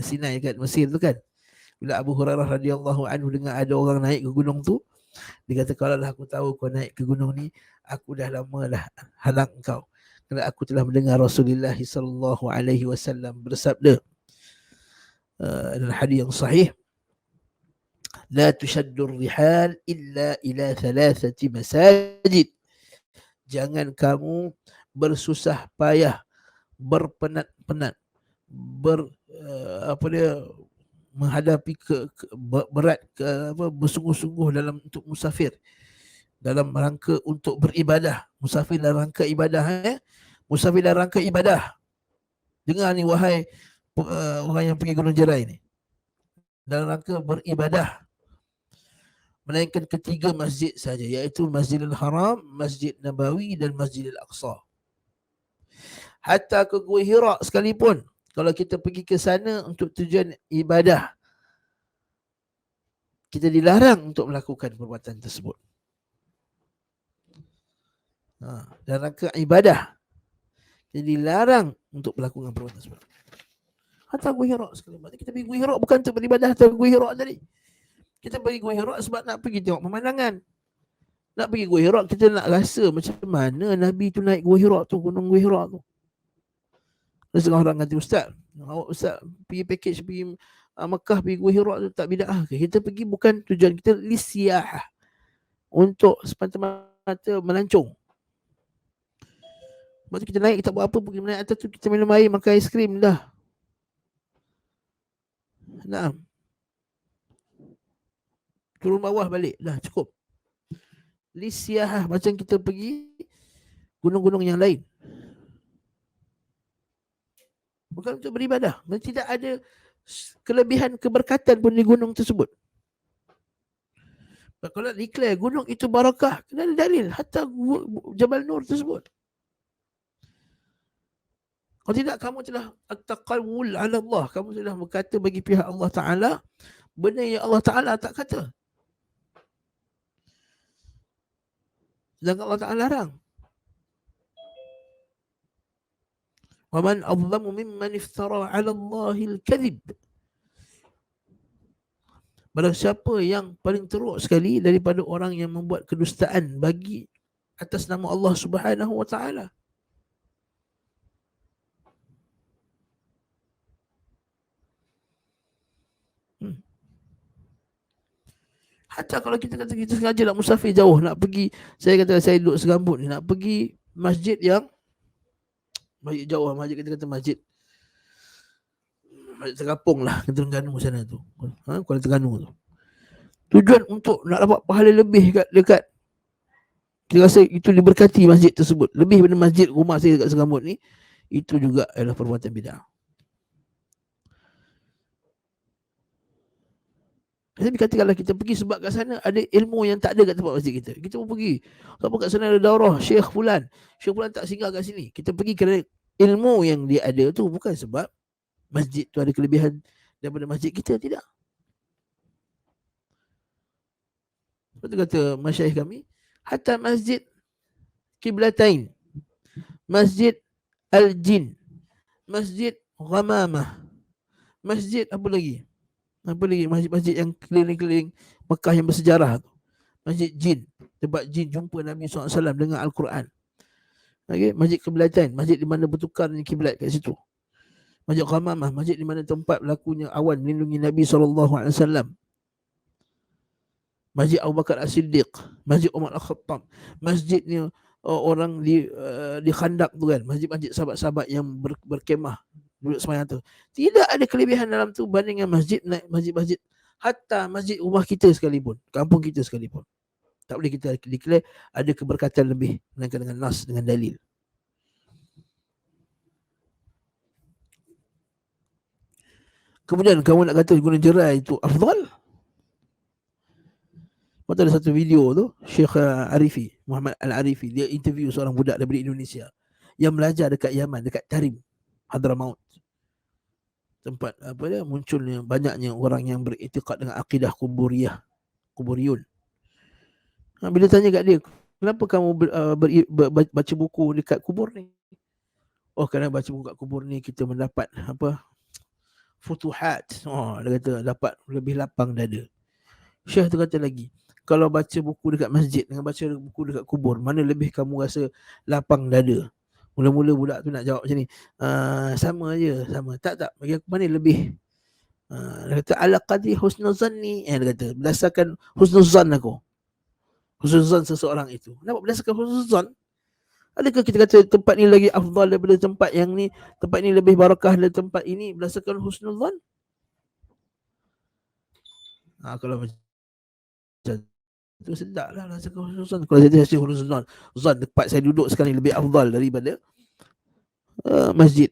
Sinai kat Mesir tu kan. Bila Abu Hurairah radhiyallahu anhu dengar ada orang naik ke gunung tu, dia kata, kalau lah aku tahu kau naik ke gunung ni, aku dah lama dah halang kau. Kerana aku telah mendengar Rasulullah sallallahu alaihi wasallam bersabda dalam hadis yang sahih, La tushaddur rihal illa ila thalathati masajid. Jangan kamu bersusah payah, berpenat-penat, apa dia, menghadapi berat bersungguh-sungguh dalam untuk musafir, dalam rangka untuk beribadah. Musafir dalam rangka ibadah, musafir dalam rangka ibadah. Dengar ni wahai orang yang pergi Gunung Jerai ni, dalam rangka beribadah. Melainkan ketiga masjid saja, iaitu Masjidil Haram, Masjid Nabawi dan Masjidil Aqsa. Hatta ke Gua Hira sekalipun, kalau kita pergi ke sana untuk tujuan ibadah, kita dilarang untuk melakukan perbuatan tersebut. Dan rangka ibadah, kita dilarang untuk melakukan perbuatan tersebut. Hatta Gua Hira sekalipun. Kita pergi Gua Hira bukan untuk beribadah atau Gua Hira tadi. Kita pergi Gua Hira sebab nak pergi tengok pemandangan. Nak pergi Gua Hira, kita nak rasa macam mana Nabi tu naik Gua Hira tu, gunung Gua Hira tu. Setengah orang kata, Ustaz, awak Ustaz pergi package pergi Mekah, pergi Gua Hira tu tak bid'ah ke? Kita pergi bukan tujuan kita lisiyahah, untuk semata-mata melancong. Lepas tu kita naik, kita buat apa, pergi naik atas tu, kita minum air, makan aiskrim dah. Nah, turun bawah balik dah, cukup. Lisiyahah, macam kita pergi gunung-gunung yang lain, bukan untuk beribadah. Dan tidak ada kelebihan keberkatan pun di gunung tersebut. Kalau nak declare gunung itu barakah, kena ada dalil. Hatta Jabal Nur tersebut. Kalau tidak, kamu telah at-taqawul ala Allah, kamu telah berkata bagi pihak Allah Ta'ala benda yang Allah Ta'ala tak kata. Sedangkan Allah Ta'ala larang. Wa man azlamu mimman iftara 'ala Allahil kadhib. Barang siapa yang paling teruk sekali daripada orang yang membuat kedustaan bagi atas nama Allah Subhanahu wa Ta'ala. Hatta kalau kita kata kita sengaja nak musafir jauh, nak pergi, saya kata saya duduk Serambut ni, nak pergi masjid yang masjid jauh, masjid kita kata masjid Terapung lah, ke Terengganu sana tu, Kuala Terengganu tu. Tujuan untuk nak dapat pahala lebih dekat kita rasa itu diberkati masjid tersebut, lebih daripada masjid rumah saya dekat Serambut ni, itu juga adalah perbuatan bid'ah. Tapi katakanlah kita pergi sebab kat sana ada ilmu yang tak ada kat tempat masjid kita. Kita pun pergi. Sebab kat sana ada daurah Syekh Fulan. Syekh Fulan tak singgah kat sini. Kita pergi kerana ilmu yang dia ada tu, bukan sebab masjid tu ada kelebihan daripada masjid kita, tidak. Seperti kata masyayikh kami, hatta masjid Qiblatain, masjid Al-Jin, masjid Ghamamah, masjid apa lagi? Masjid-masjid yang keliling-keliling Mekah yang bersejarah tu. Masjid Jin, tempat jin jumpa Nabi SAW dengan Al-Quran. Okay? Masjid Qiblatain, masjid di mana bertukar kiblat kat situ. Masjid Ghamamah, masjid di mana tempat berlakunya awan melindungi Nabi SAW. Masjid Abu Bakar As-Siddiq, Masjid Umar Al-Khattab, masjid ni orang di Khandak tu kan, masjid-masjid sahabat-sahabat yang berkemah duduk semayang tu. Tidak ada kelebihan dalam tu bandingkan masjid-masjid, hatta masjid rumah kita sekalipun, kampung kita sekalipun. Tak boleh kita declare ada keberkatan lebih melainkan dengan nas, dengan dalil. Kemudian kamu nak kata Gunung Jerai itu afdal? Waktu ada satu video tu, Syekh Arifi, Muhammad Al-Arifi, dia interview seorang budak daripada Indonesia yang belajar dekat Yaman, dekat Tarim, Hadramaut. Tempat apa dia, munculnya banyaknya orang yang beriktikad dengan akidah kuburiyun. Bila tanya kat dia, kenapa kamu baca buku dekat kubur ni? Oh, kerana baca buku kat kubur ni kita mendapat apa? Futuhat. Oh, dia kata dapat lebih lapang dada. Syekh tu kata lagi, kalau baca buku dekat masjid dengan baca buku dekat kubur, mana lebih kamu rasa lapang dada? Mula-mula budak tu nak jawab macam ni, sama je, sama. Tak, bagi aku mana lebih Dia kata ala qadri husnuzanni, dia kata berdasarkan husnuzan aku, husnuzan seseorang itu. Nampak berdasarkan husnuzan. Adakah kita kata tempat ni lagi afdal daripada tempat yang ni, tempat ni lebih barakah dari tempat ini berdasarkan husnuzan? Kalau macam itu sedaplah berdasarkan husnuzan. Kalau saya rasa husnuzan, zan tempat saya duduk sekarang ni lebih afdal daripada masjid.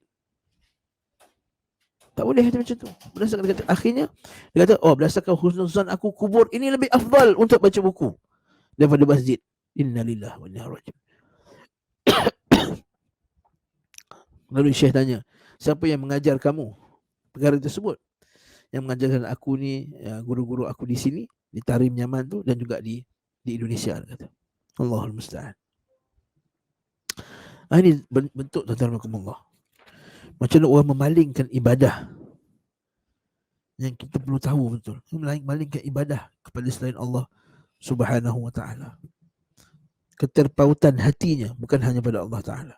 Tak boleh kata macam tu. Berdasarkan dia kata, akhirnya dia kata, oh berdasarkan husnuzan aku, kubur ini lebih afdal untuk baca buku daripada masjid. Innalillahi wa inna ilaihi raji'un. Lalu Syekh tanya, siapa yang mengajar kamu perkara tersebut? Yang mengajarkan aku ni, guru-guru aku di sini, di Tarim Yaman tu, dan juga di Indonesia, kata. Allahul musta'an. Ini bentuk tuan-tuan Allah. Macam mana orang memalingkan ibadah yang kita perlu tahu betul. Memalingkan ibadah kepada selain Allah Subhanahu wa ta'ala. Keterpautan hatinya bukan hanya pada Allah Ta'ala.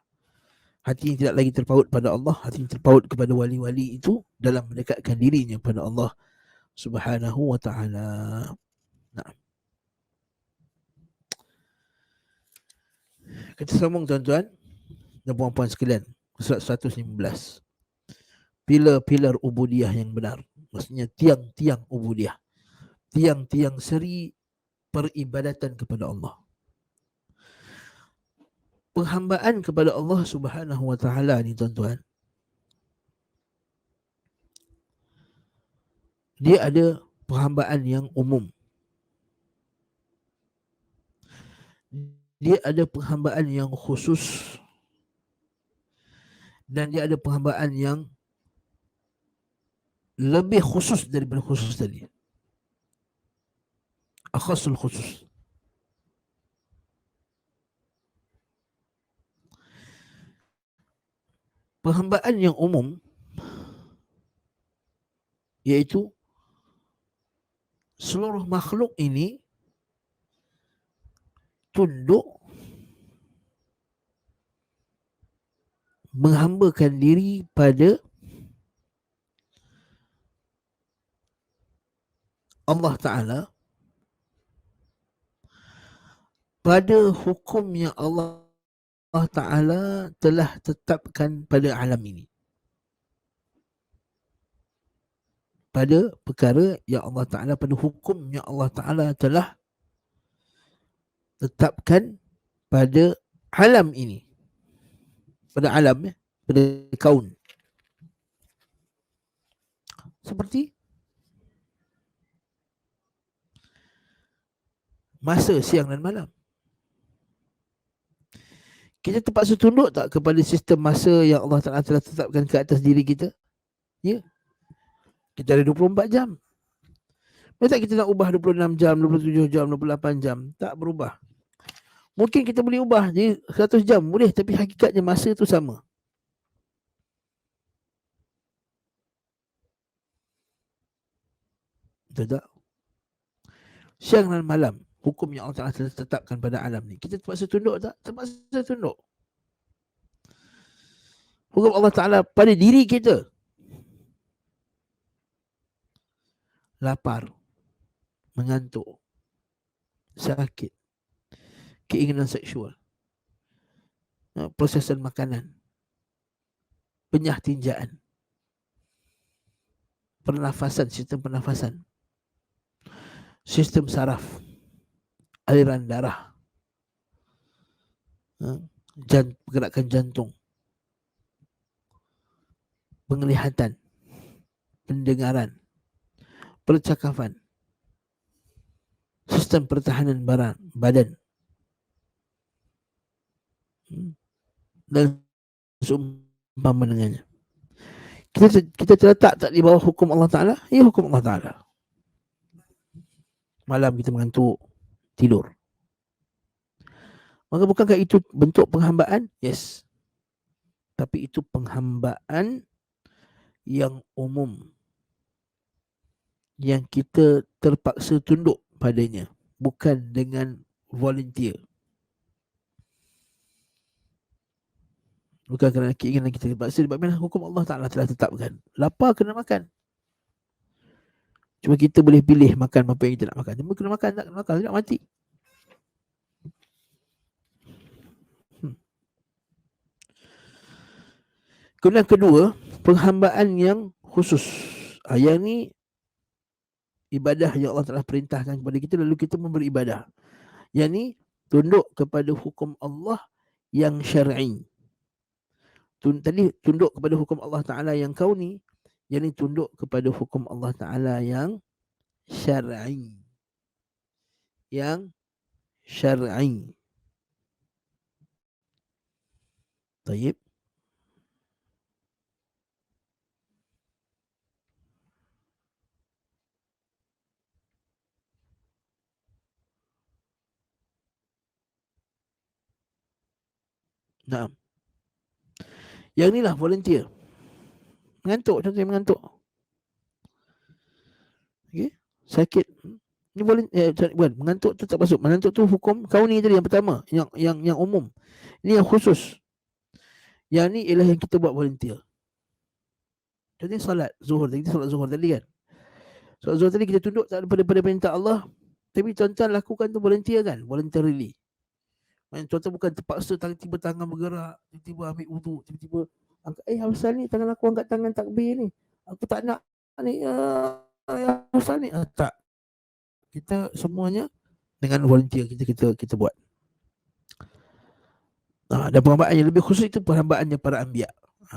Hati yang tidak lagi terpaut pada Allah, hati yang terpaut kepada wali-wali itu dalam mendekatkan dirinya pada Allah Subhanahu wa ta'ala. Nah. Kita sambung tuan-tuan dan puan-puan sekalian, surat 115. Pilar-pilar ubudiyah yang benar. Maksudnya tiang-tiang ubudiyah. Tiang-tiang seri peribadatan kepada Allah. Penghambaan kepada Allah Subhanahu wa ta'ala ni tuan-tuan, dia ada penghambaan yang umum. Dia ada penghambaan yang khusus. Dan dia ada penghambaan yang lebih khusus daripada khusus tadi. Akhasul khusus. Penghambaan yang umum iaitu seluruh makhluk ini tunduk menghambakan diri pada Allah Ta'ala, pada hukum yang Allah Ta'ala telah tetapkan pada alam ini. Pada perkara yang Allah Ta'ala, pada hukum yang Allah Ta'ala telah tetapkan pada alam ini. Pada alam, pada kaun. Seperti masa siang dan malam. Kita terpaksa tunduk tak kepada sistem masa yang Allah Ta'ala telah tetapkan ke atas diri kita? Ya. Kita ada 24 jam. Masa kita nak ubah 26 jam, 27 jam, 28 jam? Tak berubah. Mungkin kita boleh ubah jadi 100 jam. Boleh, tapi hakikatnya masa tu sama. Betul tak? Siang dan malam, hukum yang Allah Ta'ala telah tetapkan pada alam ni. Kita terpaksa tunduk tak? Terpaksa tunduk. Hukum Allah Ta'ala pada diri kita. Lapar, mengantuk, sakit, keinginan seksual, prosesan makanan, penyah tinjaan, pernafasan, sistem pernafasan, sistem saraf, aliran darah, pergerakan jantung, penglihatan, pendengaran, percakapan, sistem pertahanan badan, dan seumpama dengannya. Kita terletak tak di bawah hukum Allah Ta'ala? Ya, hukum Allah Ta'ala. Malam kita mengantuk, tidur. Maka bukankah itu bentuk penghambaan? Yes. Tapi itu penghambaan yang umum, yang kita terpaksa tunduk padanya, bukan dengan volunteer. Bukan kerana keinginan kita terpaksa, sebab hukum Allah Ta'ala telah tetapkan. Lapar kena makan. Cuma kita boleh pilih makan apa yang kita nak makan. Cuma kena makan, tak kena makan, tak mati. Kemudian kedua, penghambaan yang khusus. Yang ni ibadah yang Allah telah perintahkan kepada kita, lalu kita memberi ibadah. Yang ni tunduk kepada hukum Allah yang syar'i. Tadi tunduk kepada hukum Allah Ta'ala yang kauni. Yang ni tunduk kepada hukum Allah Ta'ala yang syar'i. Yang syar'i. Taib. Nah, yang ni lah volunteer. Mengantuk, contohnya mengantuk. Okay? Sakit. Ni bukan, mengantuk tu tak masuk. Mengantuk tu hukum kauni tadi yang pertama, yang umum. Ini yang khusus. Yang ni ialah yang kita buat volunteer. Contohnya solat zuhur tadi, solat zuhur tadi kan. Solat zuhur tadi kita tunduk pada perintah Allah, tapi tuan-tuan lakukan tu volunteer kan, voluntarily. Tuan-tuan bukan terpaksa tiba-tiba tangan bergerak, tiba-tiba ambil wudu, tiba-tiba angkat, asal ni tangan aku angkat tangan takbir ni. Aku tak nak ni asal ni. Tak. Kita semuanya dengan volunteer kita buat. Dan perhambaan yang lebih khusus itu perhambaannya para anbiya.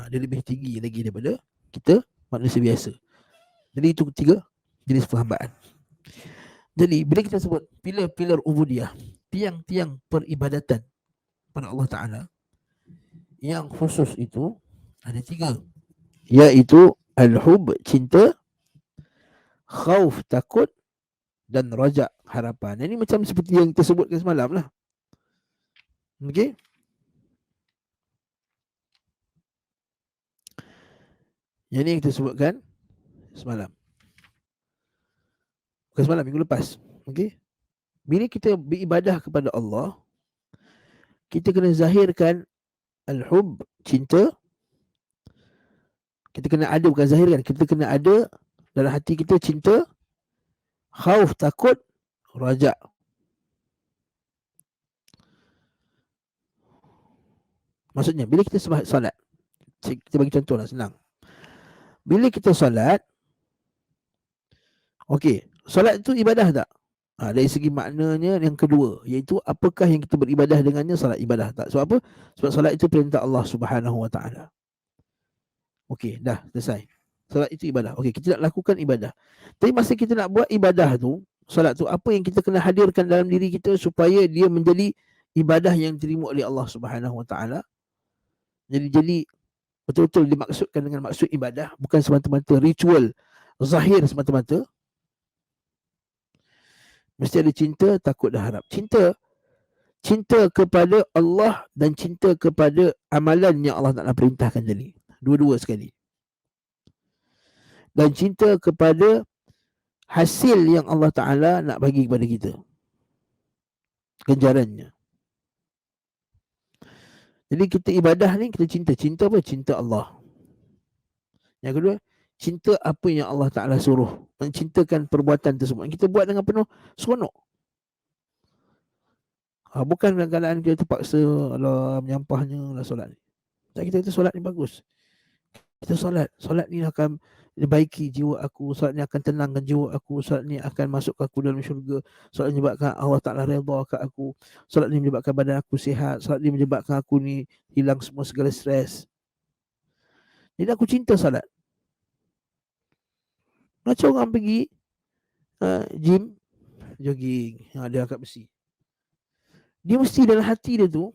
Dia lebih tinggi lagi daripada kita manusia biasa. Jadi itu ketiga jenis perhambaan. Jadi bila kita sebut pilar-pilar ubudiyah, tiang-tiang peribadatan pada Allah Ta'ala, yang khusus itu ada 3, iaitu al-hub, cinta, khauf, takut, dan raja, harapan. Ini macam seperti yang kita sebutkan semalam lah. Okey. Yang ini yang kita sebutkan semalam. Bukan semalam, minggu lepas. Okey. Bila kita beribadah kepada Allah, kita kena zahirkan al-hub, cinta. Kita kena ada, bukan zahirkan, kita kena ada dalam hati kita cinta, khauf, takut, raja. Maksudnya bila kita solat, kita bagi contoh lah, senang. Bila kita solat, okey, solat itu ibadah tak? Dari segi maknanya yang kedua, iaitu apakah yang kita beribadah dengannya, solat ibadah tak? Sebab apa? Sebab solat itu perintah Allah Subhanahu Wa Taala. Okey, dah selesai. Solat itu ibadah. Okey, kita nak lakukan ibadah. Tapi masa kita nak buat ibadah tu, solat tu, apa yang kita kena hadirkan dalam diri kita supaya dia menjadi ibadah yang diterima oleh Allah Subhanahu Wa Taala. Jadi betul-betul dimaksudkan dengan maksud ibadah, bukan semata-mata ritual zahir semata-mata. Mesti ada cinta, takut dan harap. Cinta kepada Allah dan cinta kepada amalan yang Allah Ta'ala perintahkan tadi. Dua-dua sekali. Dan cinta kepada hasil yang Allah Ta'ala nak bagi kepada kita, ganjarannya. Jadi kita ibadah ni, kita cinta. Cinta apa? Cinta Allah. Yang kedua, cinta apa yang Allah Ta'ala suruh. Mencintakan perbuatan tersebut. Kita buat dengan penuh seronok. Bukan dalam keadaan kita terpaksa menyampahnya lah solat ni. Kita solat ni bagus. Kita solat ni akan baiki jiwa aku, solat ni akan tenangkan jiwa aku, solat ni akan masuk aku dalam syurga, solat ni menyebabkan Allah Ta'ala redha kat aku, solat ni menyebabkan badan aku sihat, solat ni menyebabkan aku ni hilang semua segala stres. Jadi aku cinta solat. Macam orang pergi gym, jogging, dia angkat besi, dia mesti dalam hati dia tu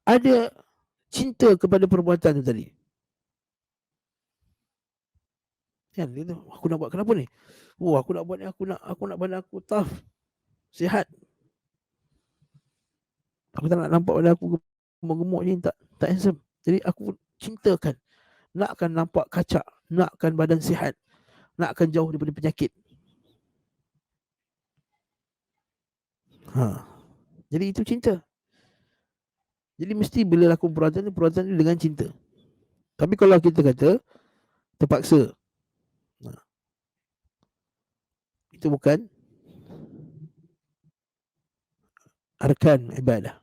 ada cinta kepada perbuatan tu tadi. Kan dia tu, aku nak buat kenapa ni? Aku nak buat ni, aku nak badan aku tough, sihat. Aku tak nak nampak badan aku gemuk ni, tak handsome. Jadi aku cintakan, nakkan nampak kacak, nakkan badan sihat, nakkan jauh daripada penyakit. Jadi itu cinta. Jadi mesti bila lakukan perbuatan ni dengan cinta. Tapi kalau kita kata terpaksa, itu bukan arkan ibadah,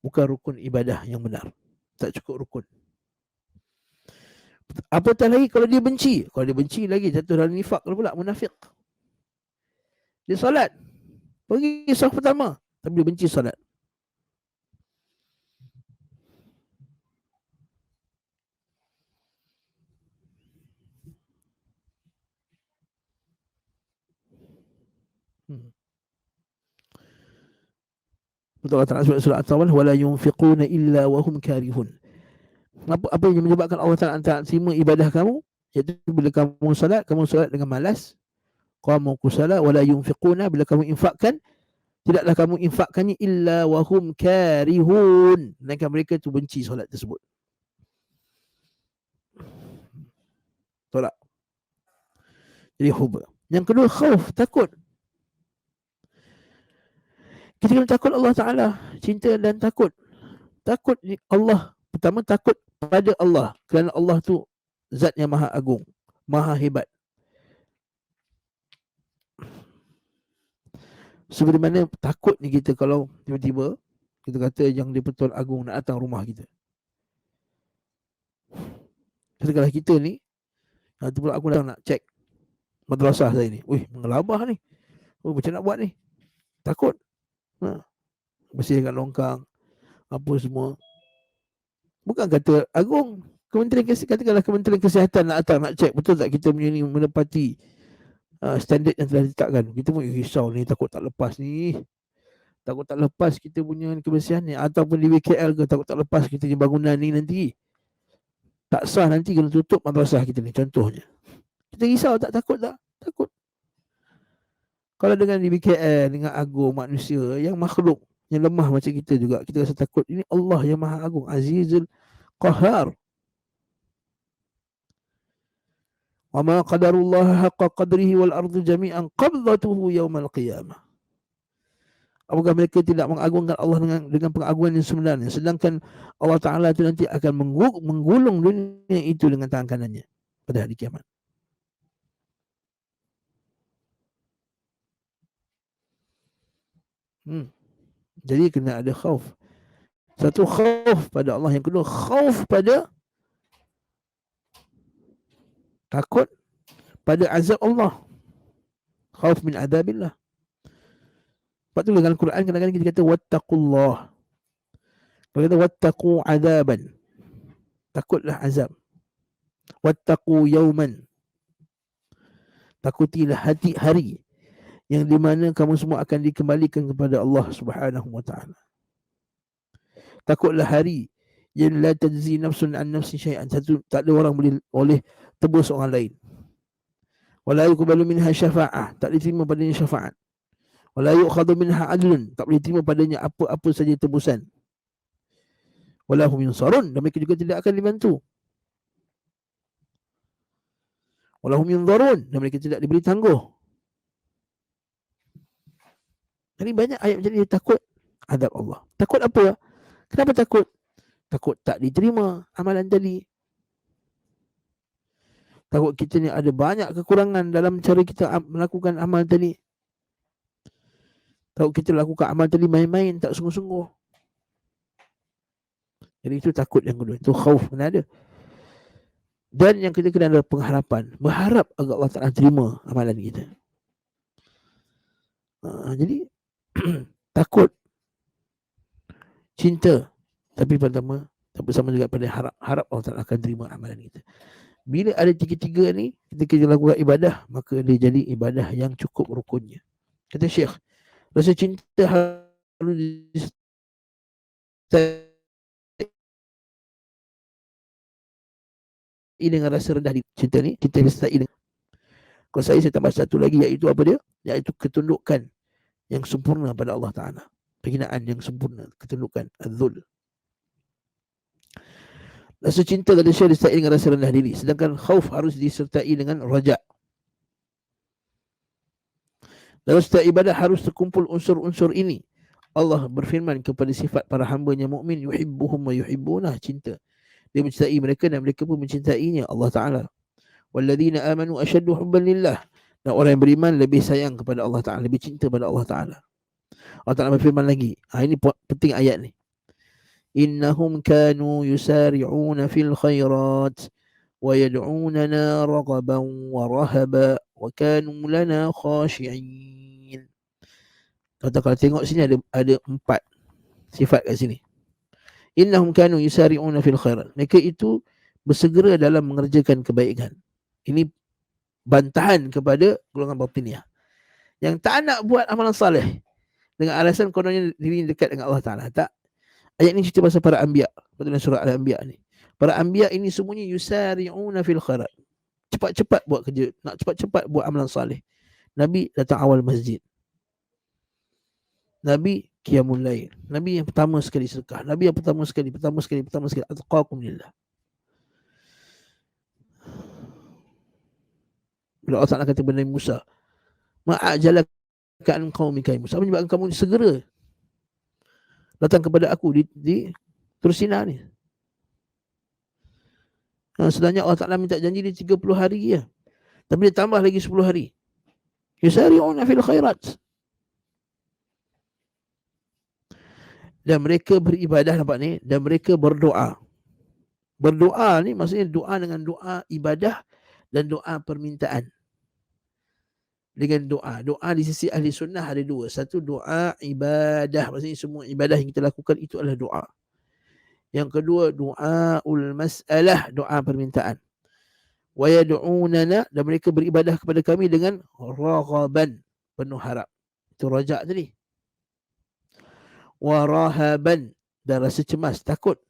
bukan rukun ibadah yang benar. Tak cukup rukun. Apatah lagi kalau dia benci. Kalau dia benci lagi jatuh dalam nifak pula, munafik. Dia solat, pergi saf pertama, tapi dia benci solat. Betul Allah Ta'ala sebut surah At-Tawbah, wala yunfiquna illa wahum karihun. Apa yang menyebabkan Allah Ta'ala terima ibadah kamu? Iaitu bila kamu solat dengan malas. Qamu kusala wala yunfiquna, bila kamu infakkan, tidaklah kamu infakkannya illa wahum karihun, melainkan mereka tu benci solat tersebut. Tolak. Jadi hub. Yang kedua khauf, takut. Kita kena takut Allah Ta'ala, cinta dan takut. Takut Allah, pertama takut pada Allah, kerana Allah tu zat yang maha agung, maha hebat. Seperti mana takut ni kita kalau tiba-tiba kita kata yang di-Pertuan Agong nak datang rumah kita. Katakanlah kita ni, nanti pula aku datang nak cek madrasah saya ni. Wih, mengelabah ni. Oh, macam nak buat ni? Takut. Bersihkan longkang, apa semua. Bukan kata Agong, katakanlah Kementerian Kesihatan nak datang nak cek betul tak kita punya ni menepati standard yang telah ditetapkan. Kita pun risau ni, takut tak lepas ni. Takut tak lepas kita punya kebersihan ni. Ataupun di WKL ke, takut tak lepas kita punya bangunan ni nanti. Tak sah nanti kena tutup madrasah kita ni, contohnya. Kita risau tak? Takut tak? Takut. Kalau dengan di WKL, dengan agung manusia yang makhluk, yang lemah macam kita juga, kita rasa takut. Ini Allah yang maha agung, Azizul Qahar. Wa ma qadarullah haqqa qadrihi wal ardu jami'an qabdatuhu yawmal qiyamah. Apakah mereka tidak mengagungkan Allah dengan pengagungan yang sebenarnya, sedangkan Allah Ta'ala itu nanti akan menggulung dunia itu dengan tangan kanannya pada hari kiamat. Jadi kena ada khauf. Satu khauf pada Allah, yang kedua khauf pada takut pada azab Allah. Khauf min adabillah. Sebab tu dalam Quran kadang-kadang kita kata wattaqullah. Kita kata wattaqu adaban. Takutlah azab. Wattaqu yawman. Takutilah hari yang di mana kamu semua akan dikembalikan kepada Allah Subhanahu wa taala. Takutlah hari yang la tajzi nafsun an nafsin syai'an. Tak ada orang boleh tebus orang lain. Wala yuqbalu minha syafa'ah. Tak diterima padanya syafaat. Wala yu'khadhu minha adlun. Tak boleh terima padanya apa-apa saja tebusan. Wala hum yunsarun. Dan mereka juga tidak akan dibantu. Wala hum yunzarun. Dan mereka tidak diberi tangguh. Jadi banyak ayat macam ni, takut azab Allah. Takut apa? Kenapa takut? Takut tak diterima amalan tadi. Takut kita ni ada banyak kekurangan dalam cara kita melakukan amal tadi. Takut kita lakukan amal tadi main-main, tak sungguh-sungguh. Jadi itu takut yang kedua. Itu khauf, mana ada. Dan yang kita kena ada pengharapan. Berharap agar Allah Ta'ala terima amalan kita. Jadi takut, cinta, tapi pertama bersama juga pada harap Allah Ta'ala akan terima amalan kita. Bila ada tiga-tiga ni, kita lakukan ibadah, maka dia jadi ibadah yang cukup rukunnya. Kata Syekh, rasa cinta harus disertai dengan rasa rendah diri. Cinta ni, cinta disertai dengan. Kalau saya tambah satu lagi, iaitu apa dia? Iaitu ketundukan yang sempurna pada Allah Ta'ala. Penghinaan yang sempurna, ketundukan, az-zul. Rasa cinta kata Syekh disertai dengan rasa rendah diri, sedangkan khauf harus disertai dengan raja'. Dalam setiap ibadah harus terkumpul unsur-unsur ini. Allah berfirman kepada sifat para hamba-Nya mukmin, yuhibbuhum wa yuhibbunah, cinta. Dia mencintai mereka dan mereka pun mencintainya, Allah Ta'ala. Walladzina amanu asyaddu hubban lillah. Dan orang yang beriman lebih sayang kepada Allah Ta'ala, lebih cinta pada Allah Ta'ala. Allah Ta'ala berfirman lagi. Ini penting ayat ni. Innahum kanu yusari'una fil khairat wa yad'unana raghaban wa rahaba wa kanu lana khashi'in. Kalau tengok sini ada 4 sifat kat sini. Innahum kanu yusari'una fil khairat. Mereka itu bersegera dalam mengerjakan kebaikan. Ini bantahan kepada golongan batiniyah yang tak nak buat amalan saleh dengan alasan kononnya diri dekat dengan Allah Ta'ala. Tak. Ayat ni cerita pasal para anbiya. Betul surah Al-Anbiya ni. Para anbiya ini semuanya yusari'una fil khairat. Cepat-cepat buat kerja, nak cepat-cepat buat amalan saleh. Nabi datang awal masjid. Nabi qiyamul lail. Nabi yang pertama sekali sedekah. Nabi yang pertama sekali atqakum lillah. Bila Allah Ta'ala kata kepada Nabi Musa, ma'ajalaka an qaumika Musa, menyebabkan kamu segera datang kepada aku di Tursina ni. Sebenarnya Allah Ta'ala minta janji di 30 hari ya. Tapi dia tambah lagi 10 hari. Yusari'una fil khairat. Dan mereka beribadah, nampak ni, dan mereka berdoa. Berdoa ni maksudnya doa dengan doa ibadah dan doa permintaan. Dengan doa di sisi ahli sunnah ada 2. Satu doa ibadah, maksudnya semua ibadah yang kita lakukan itu adalah doa. Yang kedua doaul mas'alah, doa permintaan. Wa yad'unana, dan mereka beribadah kepada kami dengan raghaban, penuh harap. Itu raja tadi. Wa rahaban, dan rasa cemas, takut.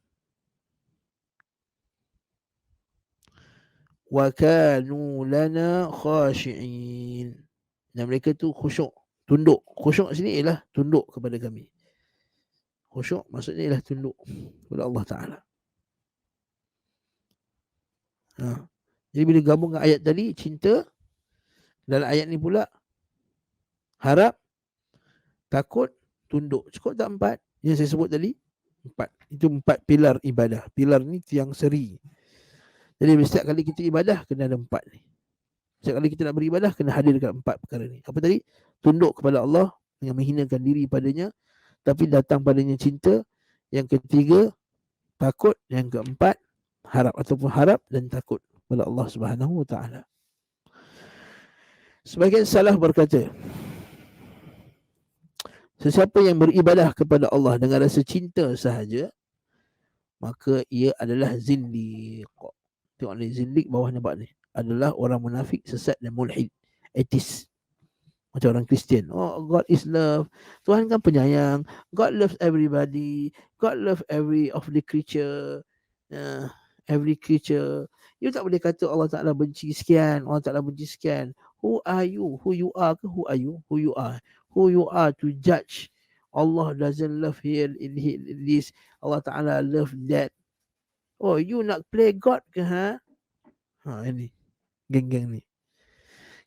Wa kanu lana khashi'in, dan mereka tu khusyuk, tunduk. Khusyuk sini ialah tunduk kepada kami. Khusyuk maksudnya ialah tunduk kepada Allah Ta'ala. Jadi bila gabung dengan ayat tadi, cinta, dalam ayat ni pula harap, takut, tunduk. Cukup tak 4 yang saya sebut tadi? 4. Itu 4 pilar ibadah. Pilar ni tiang seri. Jadi setiap kali kita ibadah kena ada 4 ni. Setiap kali kita nak beribadah kena hadir dekat 4 perkara ni. Apa tadi? Tunduk kepada Allah dengan menghinakan diri padanya, tapi datang padanya cinta. Yang ketiga takut. Yang keempat harap, ataupun harap dan takut kepada Allah Subhanahu wa Ta'ala. Sebagian salaf berkata, sesiapa yang beribadah kepada Allah dengan rasa cinta sahaja, maka ia adalah zindiq. Tengok ni, zindiq bawah nampak ni, adalah orang munafik, sesat dan mulhid, atheist. Macam orang Kristian. Oh, God is love. Tuhan kan penyayang. God loves everybody. God loves every of the creature. Every creature. You tak boleh kata Allah Ta'ala benci sekian, Allah Ta'ala benci sekian. Who are you? Who you are ke? Who are you? Who you are? Who you are to judge? Allah doesn't love here in this. Allah Ta'ala love that. Oh, you nak play God ke ha? Ini geng-geng ni.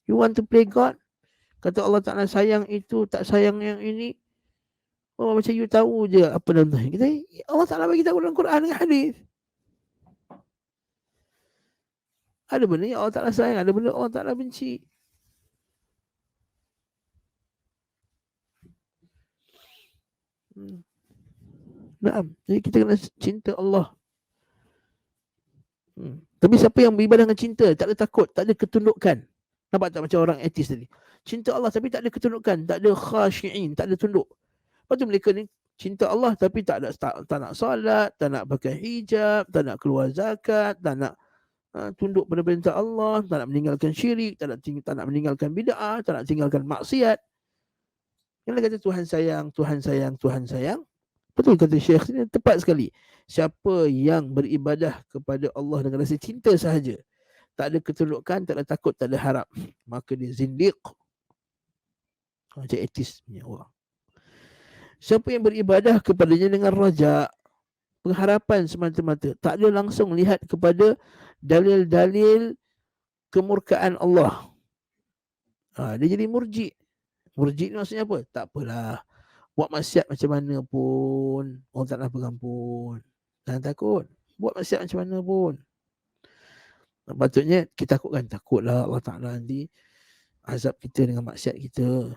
You want to play God? Kata Allah Ta'ala sayang itu, tak sayang yang ini. Oh, macam you tahu je apa dalam Tuhan. Kita, Allah Ta'ala bagi tahu dalam Quran dengan hadis. Ada benda yang Allah Ta'ala sayang, ada benda Allah Ta'ala benci. Nah, jadi kita kena cinta Allah. Tapi siapa yang beribadah dengan cinta, tak ada takut, tak ada ketundukan. Nampak tak macam orang atheist tadi? Cinta Allah tapi tak ada ketundukan, tak ada khashi'in, tak ada tunduk. Lepas tu mereka ni cinta Allah tapi tak nak solat, tak nak pakai hijab, tak nak keluar zakat, tak nak tunduk pada perintah Allah, tak nak meninggalkan syirik, tak nak meninggalkan bid'ah, tak nak tinggalkan maksiat. Yang lain kata Tuhan sayang, Tuhan sayang, Tuhan sayang. Betul kata Syekh ini, tepat sekali. Siapa yang beribadah kepada Allah dengan rasa cinta sahaja, tak ada ketundukan, tak ada takut, tak ada harap, maka dia zindiq. Macam etis punya orang. Siapa yang beribadah kepadanya dengan raja, pengharapan semata-mata, tak ada langsung lihat kepada dalil-dalil kemurkaan Allah, dia jadi murji. Murji ni maksudnya apa? Tak apalah, buat maksiat macam mana pun Allah Ta'ala pengampun, jangan takut. Buat maksiat macam mana pun, patutnya kita takutkan, takutlah Allah Ta'ala nanti azab kita dengan maksiat kita.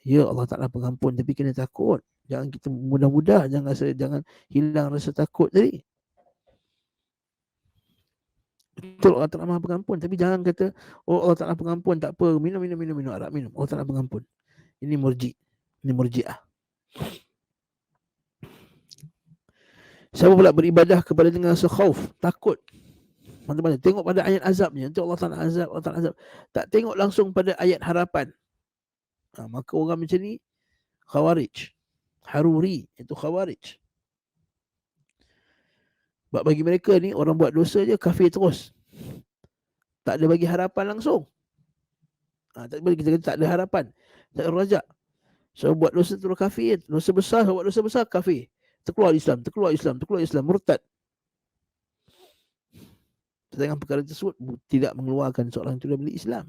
Ya, Allah Ta'ala pengampun, tapi kena takut. Jangan kita mudah-mudah, jangan hilang rasa takut tadi. Betul, Allah Ta'ala Maha Pengampun, tapi jangan kata, oh Allah Ta'ala pengampun, tak apa, minum arak minum. Allah Ta'ala pengampun. Ini murji'ah. Siapa pula beribadah kepada dengan rasa khauf, takut. Mana-mana tengok pada ayat azabnya, nanti Allah Ta'ala azab. Tak tengok langsung pada ayat harapan. Maka orang macam ni khawarij, haruri, itu khawarij. Sebab bagi mereka ni, orang buat dosa je kafir terus. Tak ada bagi harapan langsung. Tak boleh kita kata tak ada harapan, tak ada rajak. So buat dosa terus kafir, dosa besar kafir. Terkeluar Islam, murtad. Sedangkan perkara tersebut tidak mengeluarkan seorang itu dari Islam.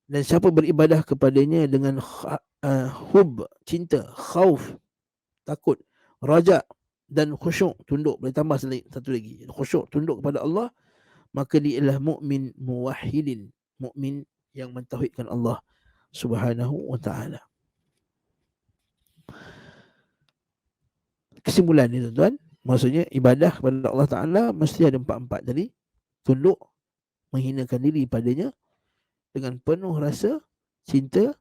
Dan siapa beribadah kepadanya dengan hub, cinta, khauf, takut, rajak dan khusyuk, tunduk, boleh tambah satu lagi, khusyuk, tunduk kepada Allah, maka dia ialah mukmin muwahhidin, mukmin yang mentauhidkan Allah Subhanahu wa taala. Kesimpulan ni tuan-tuan, maksudnya ibadah kepada Allah Taala mesti ada empat-empat tadi. Tunduk, menghinakan diri padanya dengan penuh rasa cinta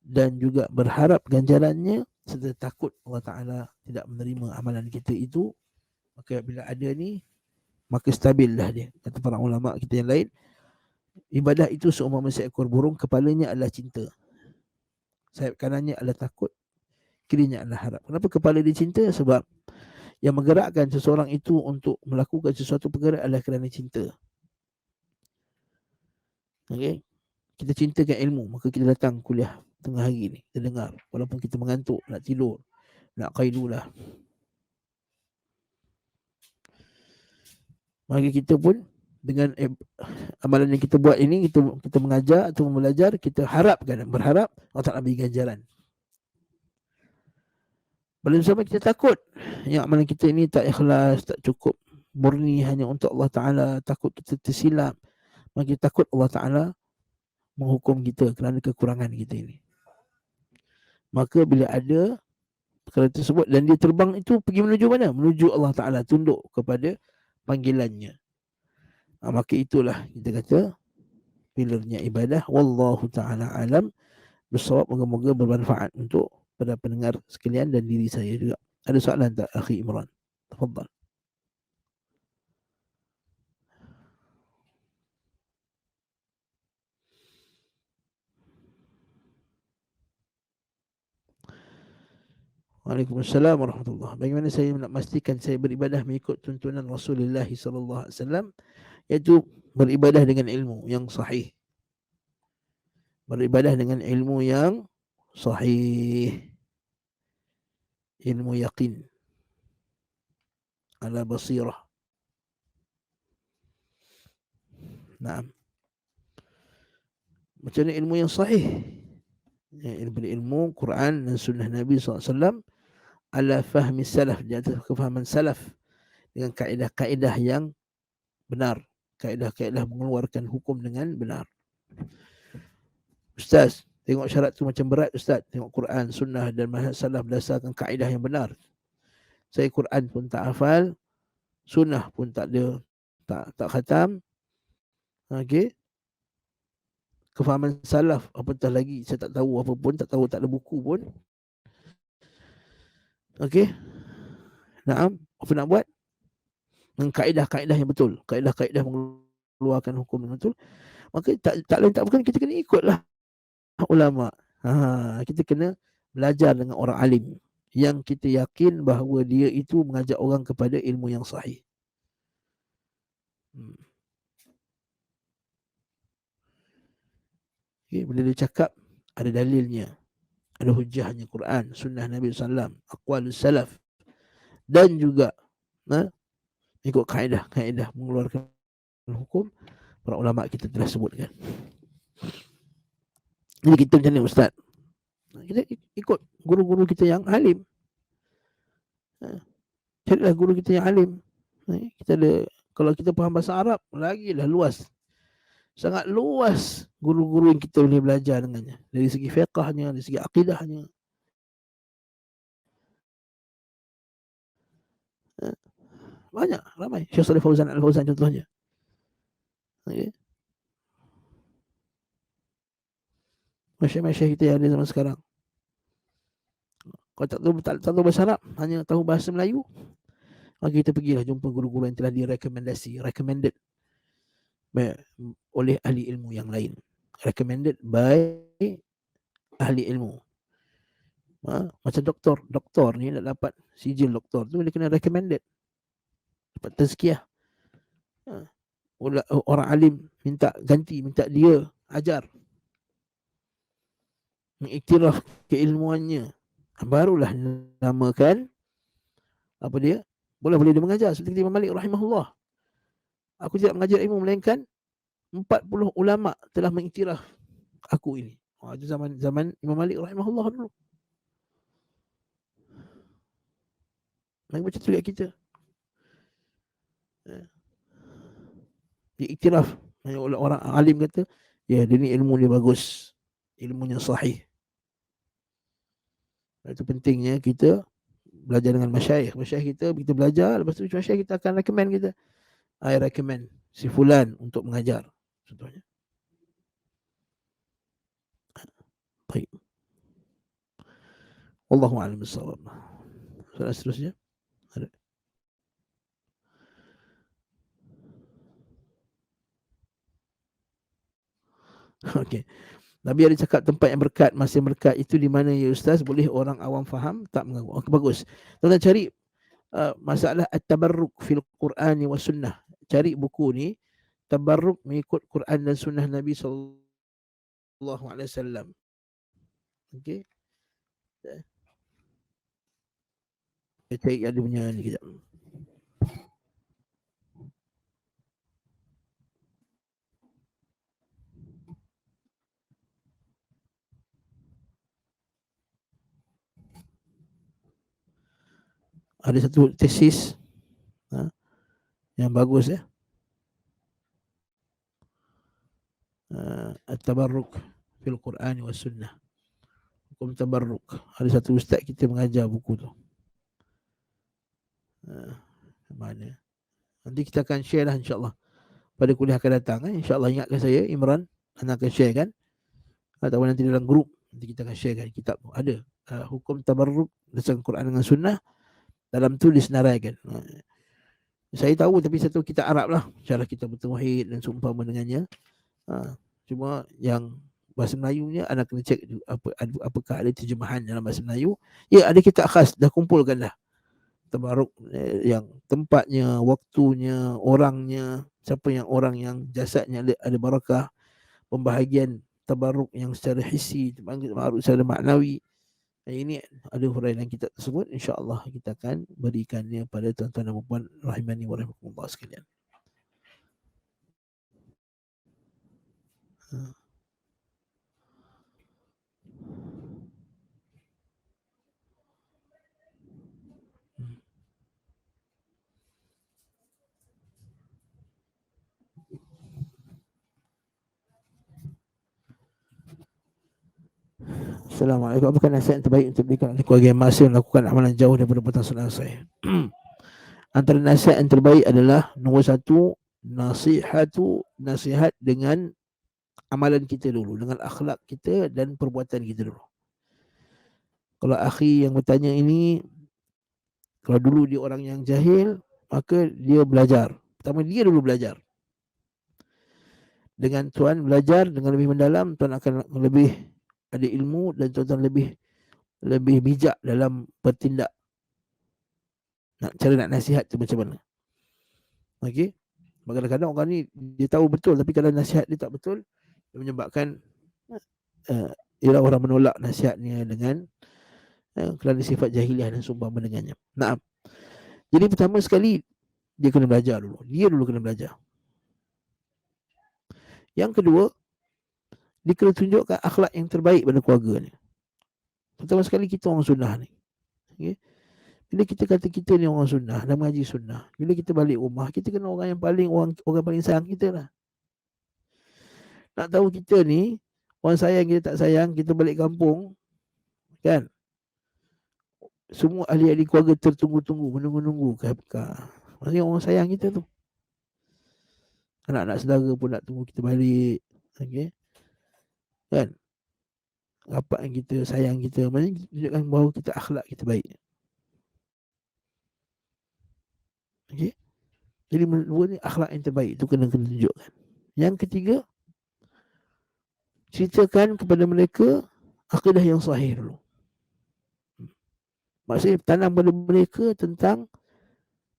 dan juga berharap ganjarannya, serta takut Allah Taala tidak menerima amalan kita itu. Maka bila ada ni, maka stabillah dia. Kata para ulama kita yang lain, ibadah itu seumpama seekor burung, kepalanya adalah cinta, sayap kanannya adalah takut, kirinya adalah harap. Kenapa kepala dia cinta? Sebab yang menggerakkan seseorang itu untuk melakukan sesuatu perkara adalah kerana cinta. Okay? Kita cintakan ilmu, maka kita datang kuliah tengah hari ni, kita dengar walaupun kita mengantuk, nak tidur, nak qailulah. Maka kita pun dengan amalan yang kita buat ini, kita mengajar atau belajar, kita berharap Allah Ta'ala beri ganjaran. Belum sampai kita takut yang amalan kita ini tak ikhlas, tak cukup murni hanya untuk Allah Ta'ala, takut kita tersilap, maka kita takut Allah Ta'ala menghukum kita kerana kekurangan kita ini. Maka bila ada perkara tersebut dan dia terbang itu pergi menuju mana? Menuju Allah Ta'ala, tunduk kepada panggilannya. Maka itulah kita kata pilarnya ibadah. Wallahu Ta'ala alam bisawab. Moga-moga bermanfaat untuk pada pendengar sekalian dan diri saya juga. Ada soalan tak, Akhi Imran? Tafadhal. Waalaikumsalam warahmatullahi. Bagaimana saya nak memastikan saya beribadah mengikut tuntunan Rasulullah sallallahu alaihi wasallam, iaitu beribadah dengan ilmu yang sahih. Beribadah dengan ilmu yang sahih. Ilmu yakin. Ala basirah. Naam. Macam mana ilmu yang sahih? Ilmu Quran dan sunnah Nabi SAW ala fahmi salaf, di atas kefahaman salaf, dengan kaedah-kaedah yang benar, kaedah-kaedah mengeluarkan hukum dengan benar. Ustaz, tengok syarat tu macam berat Ustaz. Tengok Quran, sunnah dan mazhab salaf berdasarkan kaedah yang benar. Saya Quran pun tak hafal, sunnah pun tak ada, tak khatam. Okey. Kefahaman salaf apatah lagi saya tak tahu apa pun, tak ada buku pun. Okey. Naam, apa nak buat? Dengan kaedah-kaedah yang betul, kaedah-kaedah mengeluarkan hukum yang betul. Maka tak lain tak bukan kita kena ikutlah ulama. Kita kena belajar dengan orang alim yang kita yakin bahawa dia itu mengajak orang kepada ilmu yang sahih. Okay, bila dia cakap ada dalilnya, ada hujahnya, Quran, sunnah Nabi SAW, aqwalus salaf, dan juga ikut kaedah-kaedah mengeluarkan hukum para ulama kita telah sebutkan. Jadi kita macam ni Ustaz, kita ikut guru-guru kita yang alim. Carilah guru kita yang alim. Kita ada, kalau kita faham bahasa Arab, lagilah luas Sangat luas guru-guru yang kita boleh belajar dengannya. Dari segi fiqahnya, dari segi akidahnya. Banyak, ramai. Syekh Saleh Fauzan Al-Fauzan contohnya. Okay. Masyayikh-masyayikh kita yang ada zaman sekarang. Kalau tak tahu bahasa Arab, hanya tahu bahasa Melayu, maka kita pergilah jumpa guru-guru yang telah recommended oleh ahli ilmu yang lain. Recommended by ahli ilmu. Macam doktor ni nak dapat sijil doktor tu dia kena recommended, dapat tazkiyah. Orang alim minta dia ajar, mengiktiraf keilmuannya, barulah namakan apa dia, boleh dia mengajar. Seperti Imam Malik rahimahullah, aku tidak mengajar ilmu melainkan 40 ulama telah mengiktiraf aku ini. Itu zaman Imam Malik rahimahullah dulu. Lagi macam tu kita. Diiktiraf oleh orang alim kata, ya dia ni ilmu dia bagus, ilmunya sahih. Itu pentingnya kita belajar dengan masyayikh kita belajar, lepas tu masyayikh kita akan recommend kita. I recommend si fulan untuk mengajar, contohnya. Baik. Wallahu a'lam bissawab. Soalan seterusnya. Ada. Okey. Nabi ada cakap tempat yang berkat, masa yang berkat itu di mana ya Ustaz? Boleh orang awam faham tak mengganggu? Okay, bagus. Tuan-tuan cari masalah at-tabarruk fil Qur'ani wa sunnah. Cari buku ni, tabarruk mengikut Quran dan sunnah Nabi sallallahu alaihi wasallam. Okey. Saya cari ada punya ni kejap. Ada satu tesis yang bagus ya. At-tabarruk fil Quran wa sunnah. Hukum tabarruk. Ada satu ustaz kita mengajar buku tu. Mana? Nanti kita akan share lah insya-Allah pada kuliah akan datang. InsyaAllah ingatkan saya, Imran, anda akan share kan, atau nanti dalam grup nanti kita akan share kan kitab tu. Ada hukum tabarruk berdasarkan Quran dengan sunnah, dalam tu disenaraikan. Saya tahu, tapi saya tahu kita Arab lah, cara kita bertauhid dan seumpama dengannya. Cuma yang bahasa Melayunya anda kena cek apakah ada terjemahan dalam bahasa Melayu. Ya, ada kitab khas, dah kumpulkan dah tabarruk, yang tempatnya, waktunya, orangnya, siapa yang orang yang jasadnya ada barakah, pembahagian tabarruk yang secara hissi, tabarruk secara maknawi. Ini ada huraian kitab tersebut, insya-Allah kita akan berikannya pada tuan-tuan dan puan rahimani wa rahimakumullah sekalian. Assalamualaikum. Apakah nasihat yang terbaik untuk diberikan oleh keluarga yang masih melakukan amalan jauh daripada perbuatan sunnah sahih? Antara nasihat yang terbaik adalah nombor satu, nasihat dengan amalan kita dulu, dengan akhlak kita dan perbuatan kita dulu. Kalau akhi yang bertanya ini, kalau dulu dia orang yang jahil, maka dia belajar. Pertama dia dulu belajar. Dengan tuan belajar dengan lebih mendalam, tuan akan lebih ada ilmu dan tuan lebih bijak dalam bertindak. Cara nak nasihat tu macam mana? Okey. Kadang-kadang orang ni dia tahu betul, tapi kalau nasihat dia tak betul, dia menyebabkan ialah orang menolak nasihatnya dengan kerana sifat jahiliah dan seumpama dengannya. Naam. Jadi pertama sekali dia kena belajar dulu. Dia dulu kena belajar. Yang kedua, dia kena tunjukkan akhlak yang terbaik pada keluarga ni. Pertama sekali kita orang sunnah ni. Okay? Bila kita kata kita ni orang sunnah dan mengaji sunnah, bila kita balik rumah, kita kena orang paling sayang kita lah. Nak tahu kita ni orang sayang kita tak sayang, kita balik kampung kan, semua ahli-ahli keluarga tertunggu-tunggu, menunggu-nunggu maksudnya orang sayang kita tu. Anak-anak saudara pun nak tunggu kita balik. Okey. Kan? Rapat yang kita, sayang kita, maksudnya tunjukkan bahawa kita akhlak kita baik. Okey. Jadi dua ni akhlak yang terbaik tu kena tunjukkan. Yang ketiga, ceritakan kepada mereka akidah yang sahih dulu. Maksudnya tanam pada mereka tentang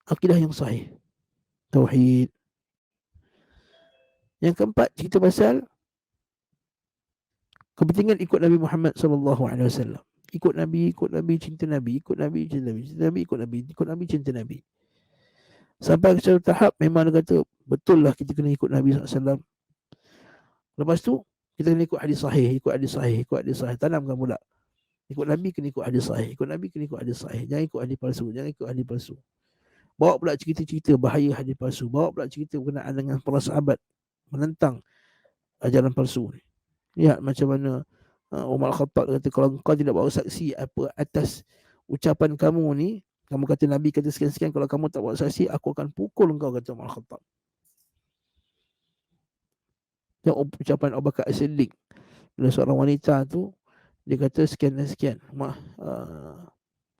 akidah yang sahih, tauhid. Yang keempat, cerita pasal kepentingan ikut Nabi Muhammad SAW. Ikut Nabi, cinta Nabi, ikut Nabi, cinta Nabi, cinta Nabi, ikut Nabi, cinta Nabi. Sampai ke satu tahap memang dia kata, betul lah kita kena ikut Nabi SAW. Lepas tu, kita kena ikut hadis sahih, ikut hadis sahih. Tanamkan pula. Ikut Nabi kena ikut hadis sahih, ikut Nabi kena ikut hadis sahih. Jangan ikut hadis palsu, Bawa pula cerita-cerita bahaya hadis palsu. Bawa pula cerita berkenaan dengan para sahabat menentang ajaran palsu ni. Lihat macam mana Umar Khattab kata, kalau kau tidak bawa saksi apa atas ucapan kamu ni, kamu kata Nabi kata sekian-sekian, kalau kamu tak bawa saksi, aku akan pukul engkau, kata Umar Khattab. Dan ucapan Abu Bakar As-Siddiq, bila seorang wanita tu dia kata sekian dan sekian,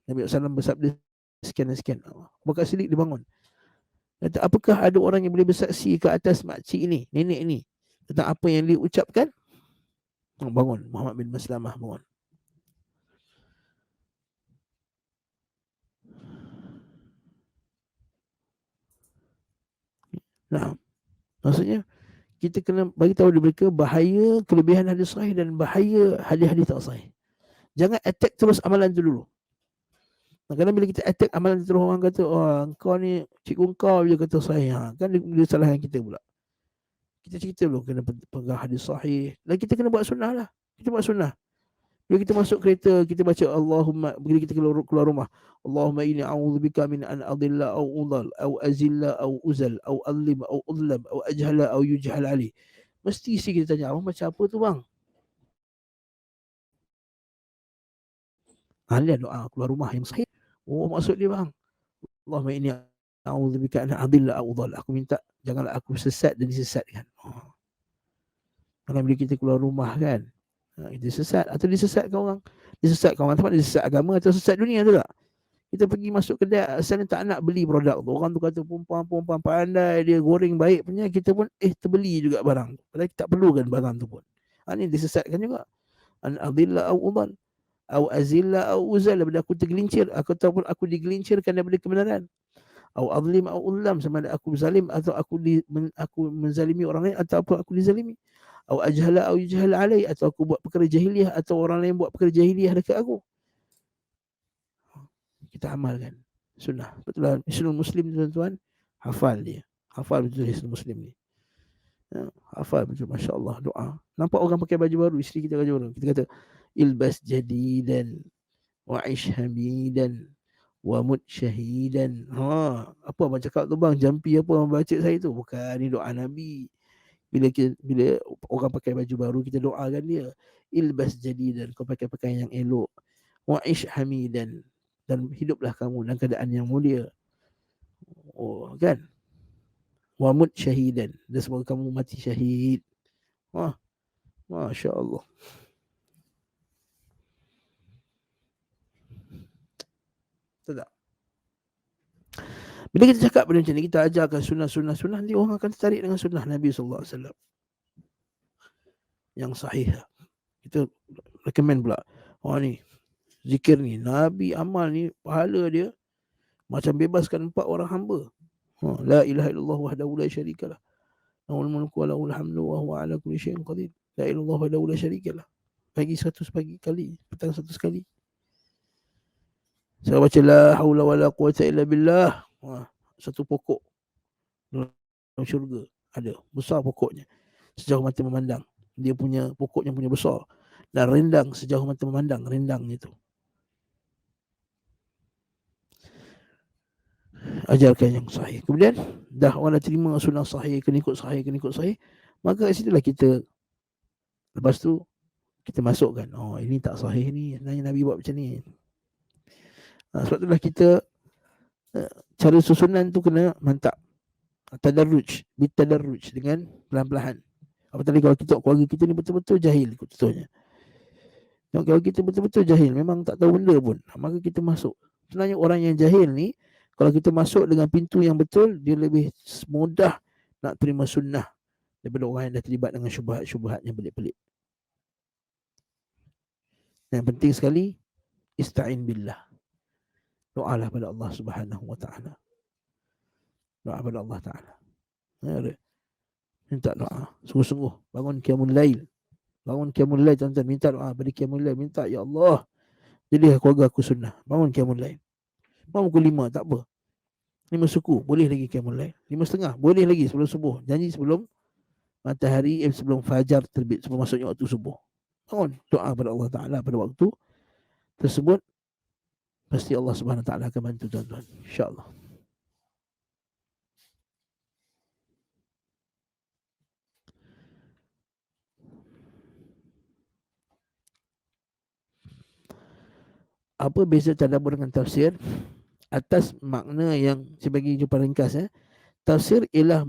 Nabi SAW bersabda sekian dan sekian, Abu Bakar As-Siddiq dia bangun, kata, apakah ada orang yang boleh bersaksi ke atas makcik ini, nenek ini, tentang apa yang dia ucapkan? Bangun, Muhammad bin Maslamah bangun. Nah, maksudnya kita kena bagi tahu kepada mereka bahaya kelebihan hadis sahih dan bahaya hadis-hadis tak sahih. Jangan attack terus amalan tu dulu. Kadang bila kita attack amalan tu terus, orang kata, oh kau ni cikgu kau je kata sahih, kan dia salahkan kita pula. Kita cerita dulu kena pegang hadis sahih. Dan kita kena buat sunnah lah. Kita buat sunnah. Bila kita masuk kereta, kita baca Allahumma, bila kita keluar rumah, Allahumma inni a'udzubika min an adilla au udhal au azilla au uzal au adlim au udlam au ajhala au yujhal ali. Mesti kita tanya, abang macam apa tu bang? Lihat doa keluar rumah yang sahih. Oh, maksud dia bang, Allahumma inni a'udzubika an adilla au udhal. Aku minta janganlah aku sesat dan disesatkan. Kalau bila kita keluar rumah kan, kita sesat atau disesatkan orang. Disesatkan orang tempat, disesat agama atau sesat dunia tu tak? Kita pergi masuk kedai, asalnya tak nak beli produk tu. Orang tu kata perempuan pandai, dia goreng baik punya, kita pun terbeli juga barang tu. Padahal kita tak perlukan barang tu pun. Ini disesatkan juga. An adilla au udhal au azilla au uzal, daripada aku tergelincir, ataupun aku digelincirkan daripada kebenaran. Au adlim au ulam, sama ada aku zalim atau aku menzalimi orang lain, ataupun aku dizalimi. Au ajhala au yujhal alai, atau aku buat perkara jahiliah atau orang lain buat perkara jahiliah dekat aku. Kita amalkan sunnah. Betul lah, Hisnul Muslim tuan-tuan, hafal dia. Hafal betul Hisnul Muslim ni. Hafal betul, masya-Allah, doa. Nampak orang pakai baju baru, isteri kita baju baru, kita kata ilbas jadidan wa aish hamidan wa mut syahidan. Apa abang cakap tu bang? Jampi apa abang baca saya tu? Bukan, ni doa Nabi. Bila orang pakai baju baru, kita doakan dia, ilbas jadidan, kau pakai pakaian yang elok, wa aish hamidan, dan hiduplah kamu dalam keadaan yang mulia. Oh kan? Wa mut syahidan, dan semoga kamu mati syahid. Masya Allah. Tak? Bila kita cakap benda macam ni, kita ajarkan sunnah, nanti orang akan tertarik dengan sunnah Nabi SAW yang sahih. Kita recommend pula, ni zikir ni, Nabi amal ni, pahala dia macam bebaskan 4 orang hamba. La ilaha illallah wahdahu la syarikalah, lahul mulku wa lahul hamdu wa huwa ala kulli syai'in qadir. La ilaha illallah wahdahu la syarikalah. Pagi 100 kali, petang 100 kali. Saya baca la haula wala quwata illa billah. Satu pokok dalam syurga ada, besar pokoknya, sejauh mata memandang. Dia punya pokoknya punya besar dan rendang sejauh mata memandang, rendangnya tu. Ajarkan yang sahih. Kemudian dah orang dah terima sunnah sahih, kena ikut sahih, maka kat situlah kita Lepas tu kita masukkan, oh ini tak sahih ni, sebenarnya Nabi buat macam ni. Sebab itulah kita cara susunan tu kena mantap. Bitadarruj dengan perlahan-lahan. Apa tadi, kalau kita keluarga kita ni betul-betul jahil, contohnya. Kalau kita betul-betul jahil, memang tak tahu benda pun, maka kita masuk. Sebenarnya orang yang jahil ni, kalau kita masuk dengan pintu yang betul, dia lebih mudah nak terima sunnah daripada orang yang dah terlibat dengan syubhat-syubhat yang pelik-pelik. Yang penting sekali, ista'in billah. Doalah pada Allah Subhanahu wa taala. Doa pada Allah Taala. Minta doa sungguh-sungguh. Bangun qiyamul lail. Bangun qiyamul lail, tuan-tuan, minta doa pada qiyamul lail. Minta, ya Allah, jadilah keluarga aku sunnah. Bangun qiyamul lail. Bangun pukul 5, tak apa. 5 suku, boleh lagi qiyamul lail. 5:30, boleh lagi sebelum subuh. Janji sebelum matahari, sebelum fajar terbit, sebelum masuknya waktu subuh. Bangun, doa pada Allah Taala pada waktu tersebut. Pasti Allah Subhanahu Wa Taala akan bantu tuan-tuan, insya-Allah. Apa beza tadabbur dengan tafsir? Atas makna yang saya bagi jumpa ringkas, tafsir ialah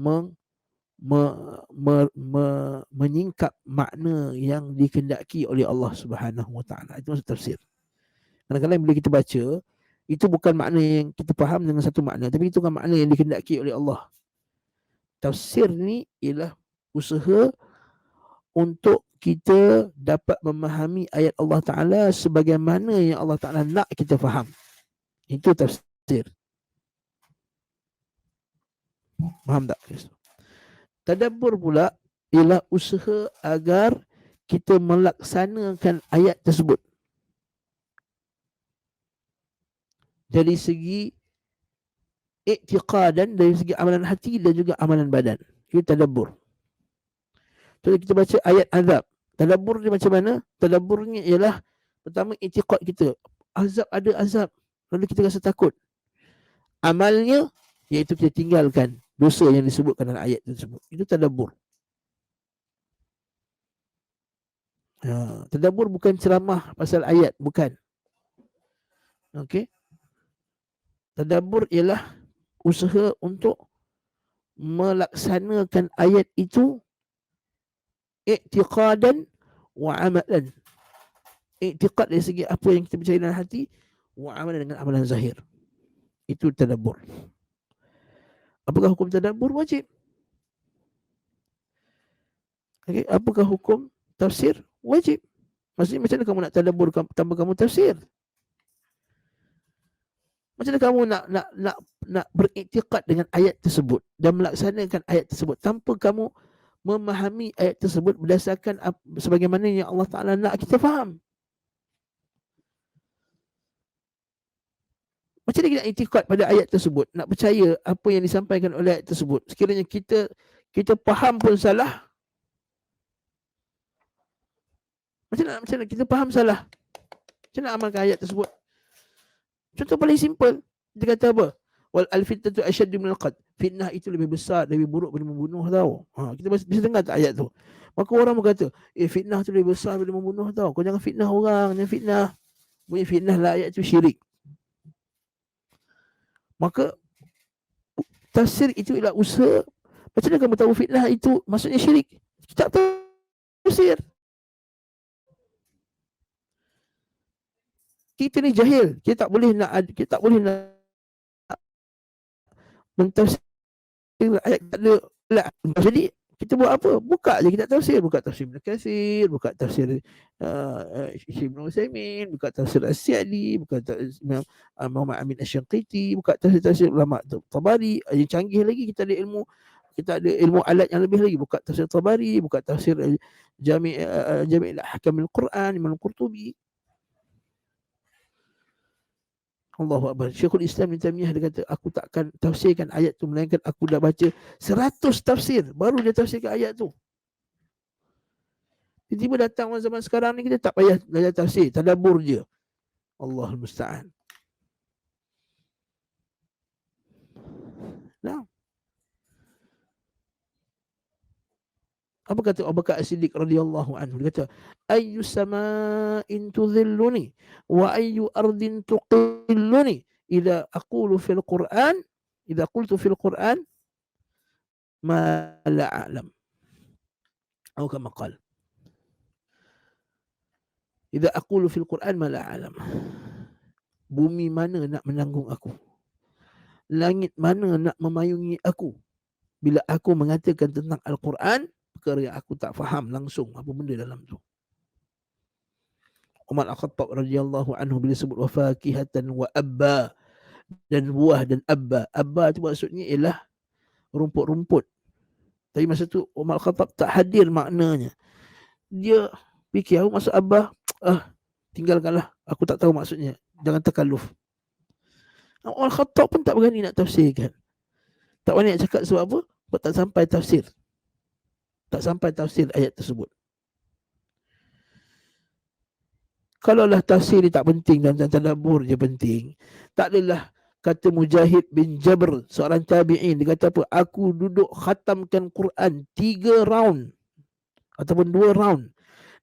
menyingkap makna yang dikehendaki oleh Allah Subhanahu Wa Taala. Itu maksud tafsir. Kadang-kadang bila kita baca, itu bukan makna yang kita faham dengan satu makna, tapi itu kan makna yang dikehendaki oleh Allah. Tafsir ni ialah usaha untuk kita dapat memahami ayat Allah Ta'ala sebagaimana yang Allah Ta'ala nak kita faham. Itu tafsir. Faham tak? Tadabbur pula ialah usaha agar kita melaksanakan ayat tersebut dari segi i'tiqadan, dari segi amalan hati dan juga amalan badan. Itu tadabbur. Jadi kita baca ayat azab, tadabbur dia macam mana? Tadabburnya ialah pertama i'tiqad kita, azab, ada azab, lalu kita rasa takut. Amalnya iaitu kita tinggalkan dosa yang disebutkan dalam ayat tersebut. Itu tadabbur. Tadabbur bukan ceramah pasal ayat, bukan. Okey. Tadabbur ialah usaha untuk melaksanakan ayat itu i'tiqadan wa amalan. I'tiqad dari segi apa yang kita percaya dalam hati, wa amalan dengan amalan zahir. Itu tadabbur. Apakah hukum tadabbur? Wajib. Okay. Apakah hukum tafsir? Wajib. Maksudnya macam mana kamu nak tadabbur tanpa kamu tafsir? Macam mana kamu nak beriktikad dengan ayat tersebut dan melaksanakan ayat tersebut tanpa kamu memahami ayat tersebut berdasarkan sebagaimana yang Allah Ta'ala nak kita faham? Macam mana kita nak iktikad pada ayat tersebut, nak percaya apa yang disampaikan oleh ayat tersebut? Sekiranya kita faham pun salah. Macam mana kita faham salah? Macam mana amalkan ayat tersebut? Contoh paling simple, dia kata apa? Wal alfitnatu asyaddu minal qatl. Fitnah itu lebih besar, lebih buruk daripada membunuh, tau. Kita bisa dengar tak ayat tu? Maka orang berkata, fitnah tu lebih besar daripada membunuh, tau. Kau jangan fitnah orang, jangan fitnah. Bunyi fitnah lah ayat tu syirik. Maka tafsir itu ialah usaha. Macam mana kamu tahu fitnah itu maksudnya syirik? Kita tak tahu tafsir. Kita ni jahil. Kita tak boleh nak mentafsir ayat tak ada. Jadi kita buat apa? Buka je kita tafsir. Buka tafsir Ibn Katsir, buka tafsir Ibn Utsaimin, buka tafsir As-Sa'di, buka tafsir Muhammad Amin Asy-Syanqiti, buka tafsir ulama Tabari. Yang canggih lagi, kita ada ilmu alat yang lebih lagi. Buka tafsir Tabari, buka tafsir Jami' al-Ahkam al-Quran Imam Al-Qurtubi. Allahu Akbar. Syekhul Islam Ibn Taimiyah dia kata, aku takkan tafsirkan ayat tu melainkan aku dah baca 100 tafsir baru dia tafsirkan ayat tu. Tiba-tiba datang zaman sekarang ni, kita tak payah belajar tafsir, tadabbur je. Allahul musta'an. Nah. Apa kata Abu Bakar As-Siddiq radhiyallahu anhu? Dia kata, "Ayyu sama'in tudhilluni wa ayyu ardin tuqilluni idza aqulu fil Qur'an idza qultu fil Qur'an ma la a'lam." Atau kama qala, "Idza aqulu fil Qur'an ma la a'lam." Bumi mana nak menanggung aku? Langit mana nak memayungi aku? Bila aku mengatakan tentang Al-Quran, perkara yang aku tak faham langsung apa benda dalam tu. Umar Al-Khattab radhiyallahu anhu bila sebut wafakihatan wa abba, dan buah dan abba. Abba tu maksudnya ialah rumput-rumput. Tapi masa tu Umar Al-Khattab tak hadir maknanya. Dia fikir, aku maksud abba, tinggalkanlah, aku tak tahu maksudnya. Jangan takalluf. Umar Al-Khattab pun tak berani nak tafsirkan. Tak berani nak cakap sebab apa? Sebab tak sampai tafsir. Tak sampai tafsir ayat tersebut. Kalaulah tafsir dia tak penting dan tadabbur je penting, tak adalah kata Mujahid bin Jabr, seorang tabi'in, dia kata apa? Aku duduk khatamkan Quran 3 round ataupun 2 round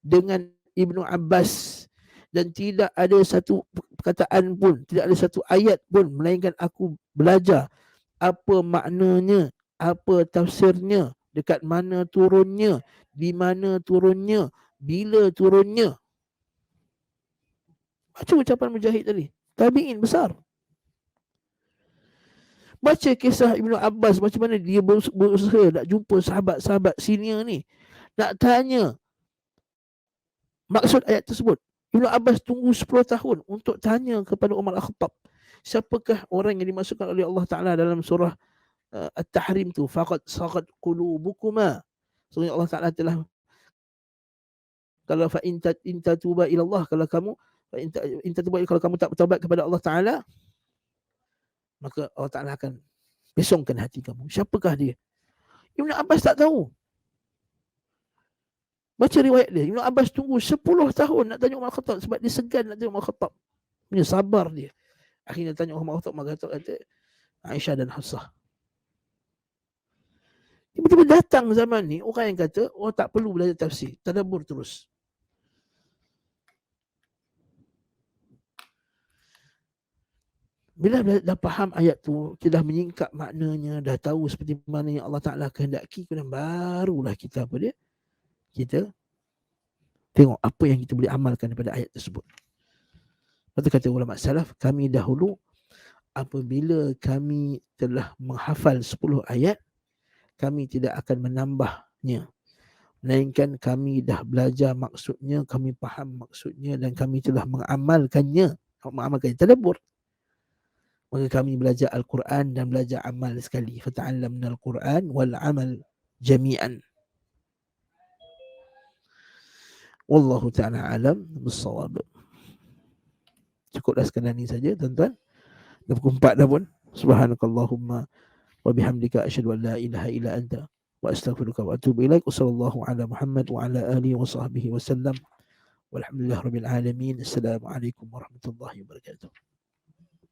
dengan Ibnu Abbas, dan tidak ada satu perkataan pun, tidak ada satu ayat pun, melainkan aku belajar apa maknanya, apa tafsirnya, dekat mana turunnya, di mana turunnya, bila turunnya. Baca ucapan Mujahid tadi, tabi'in besar. Baca kisah Ibnu Abbas, macam mana dia berusaha nak jumpa sahabat-sahabat senior ni, nak tanya maksud ayat tersebut. Ibnu Abbas tunggu 10 tahun untuk tanya kepada Umar Al-Khattab, siapakah orang yang dimasukkan oleh Allah Ta'ala dalam surah At-Tahrim tu, faqad saqat qulubukuma. Sebenarnya Allah Ta'ala telah, kalau fa in tatuba ila Allah, kalau kamu kalau kamu tak bertaubat kepada Allah Ta'ala, maka Allah Ta'ala akan besongkan hati kamu. Siapakah dia? Ibnu Abbas tak tahu. Baca riwayat dia, Ibnu Abbas tunggu 10 tahun nak tanya Umar Khattab, sebab dia segan nak tanya Umar Khattab. Punya sabar dia. Akhirnya tanya Umar Khattab, maka kata Aisyah dan Hafsah. Tiba-tiba datang zaman ni orang yang kata, tak perlu belajar tafsir, tadabbur terus. Bila dah faham ayat tu, kita dah menyingkap maknanya, dah tahu seperti mana yang Allah Ta'ala kehendaki, kemudian barulah kita kita tengok apa yang kita boleh amalkan daripada ayat tersebut. Lepas tu kata ulama salaf, kami dahulu apabila kami telah menghafal 10 ayat, kami tidak akan menambahnya, melainkan kami dah belajar maksudnya, kami faham maksudnya, dan kami telah mengamalkannya, tadabbur. Maka kami belajar Al-Quran dan belajar amal sekali. Fata'allamna Al-Quran wal amal jami'an. Wallahu ta'ala alam bissawab. Cukuplah sekadar ni saja tuan-tuan. Dah pukul 4 dah pun. Subhanakallahumma wa bihamdika asyhadu an la ilaha illa anta wa astaghfiruka wa atubu ilaik. Wassallallahu ala Muhammad wa ala alihi wa sahbihi wa sallam. Walhamdulillah rabbil alamin. Assalamualaikum warahmatullahi wabarakatuh.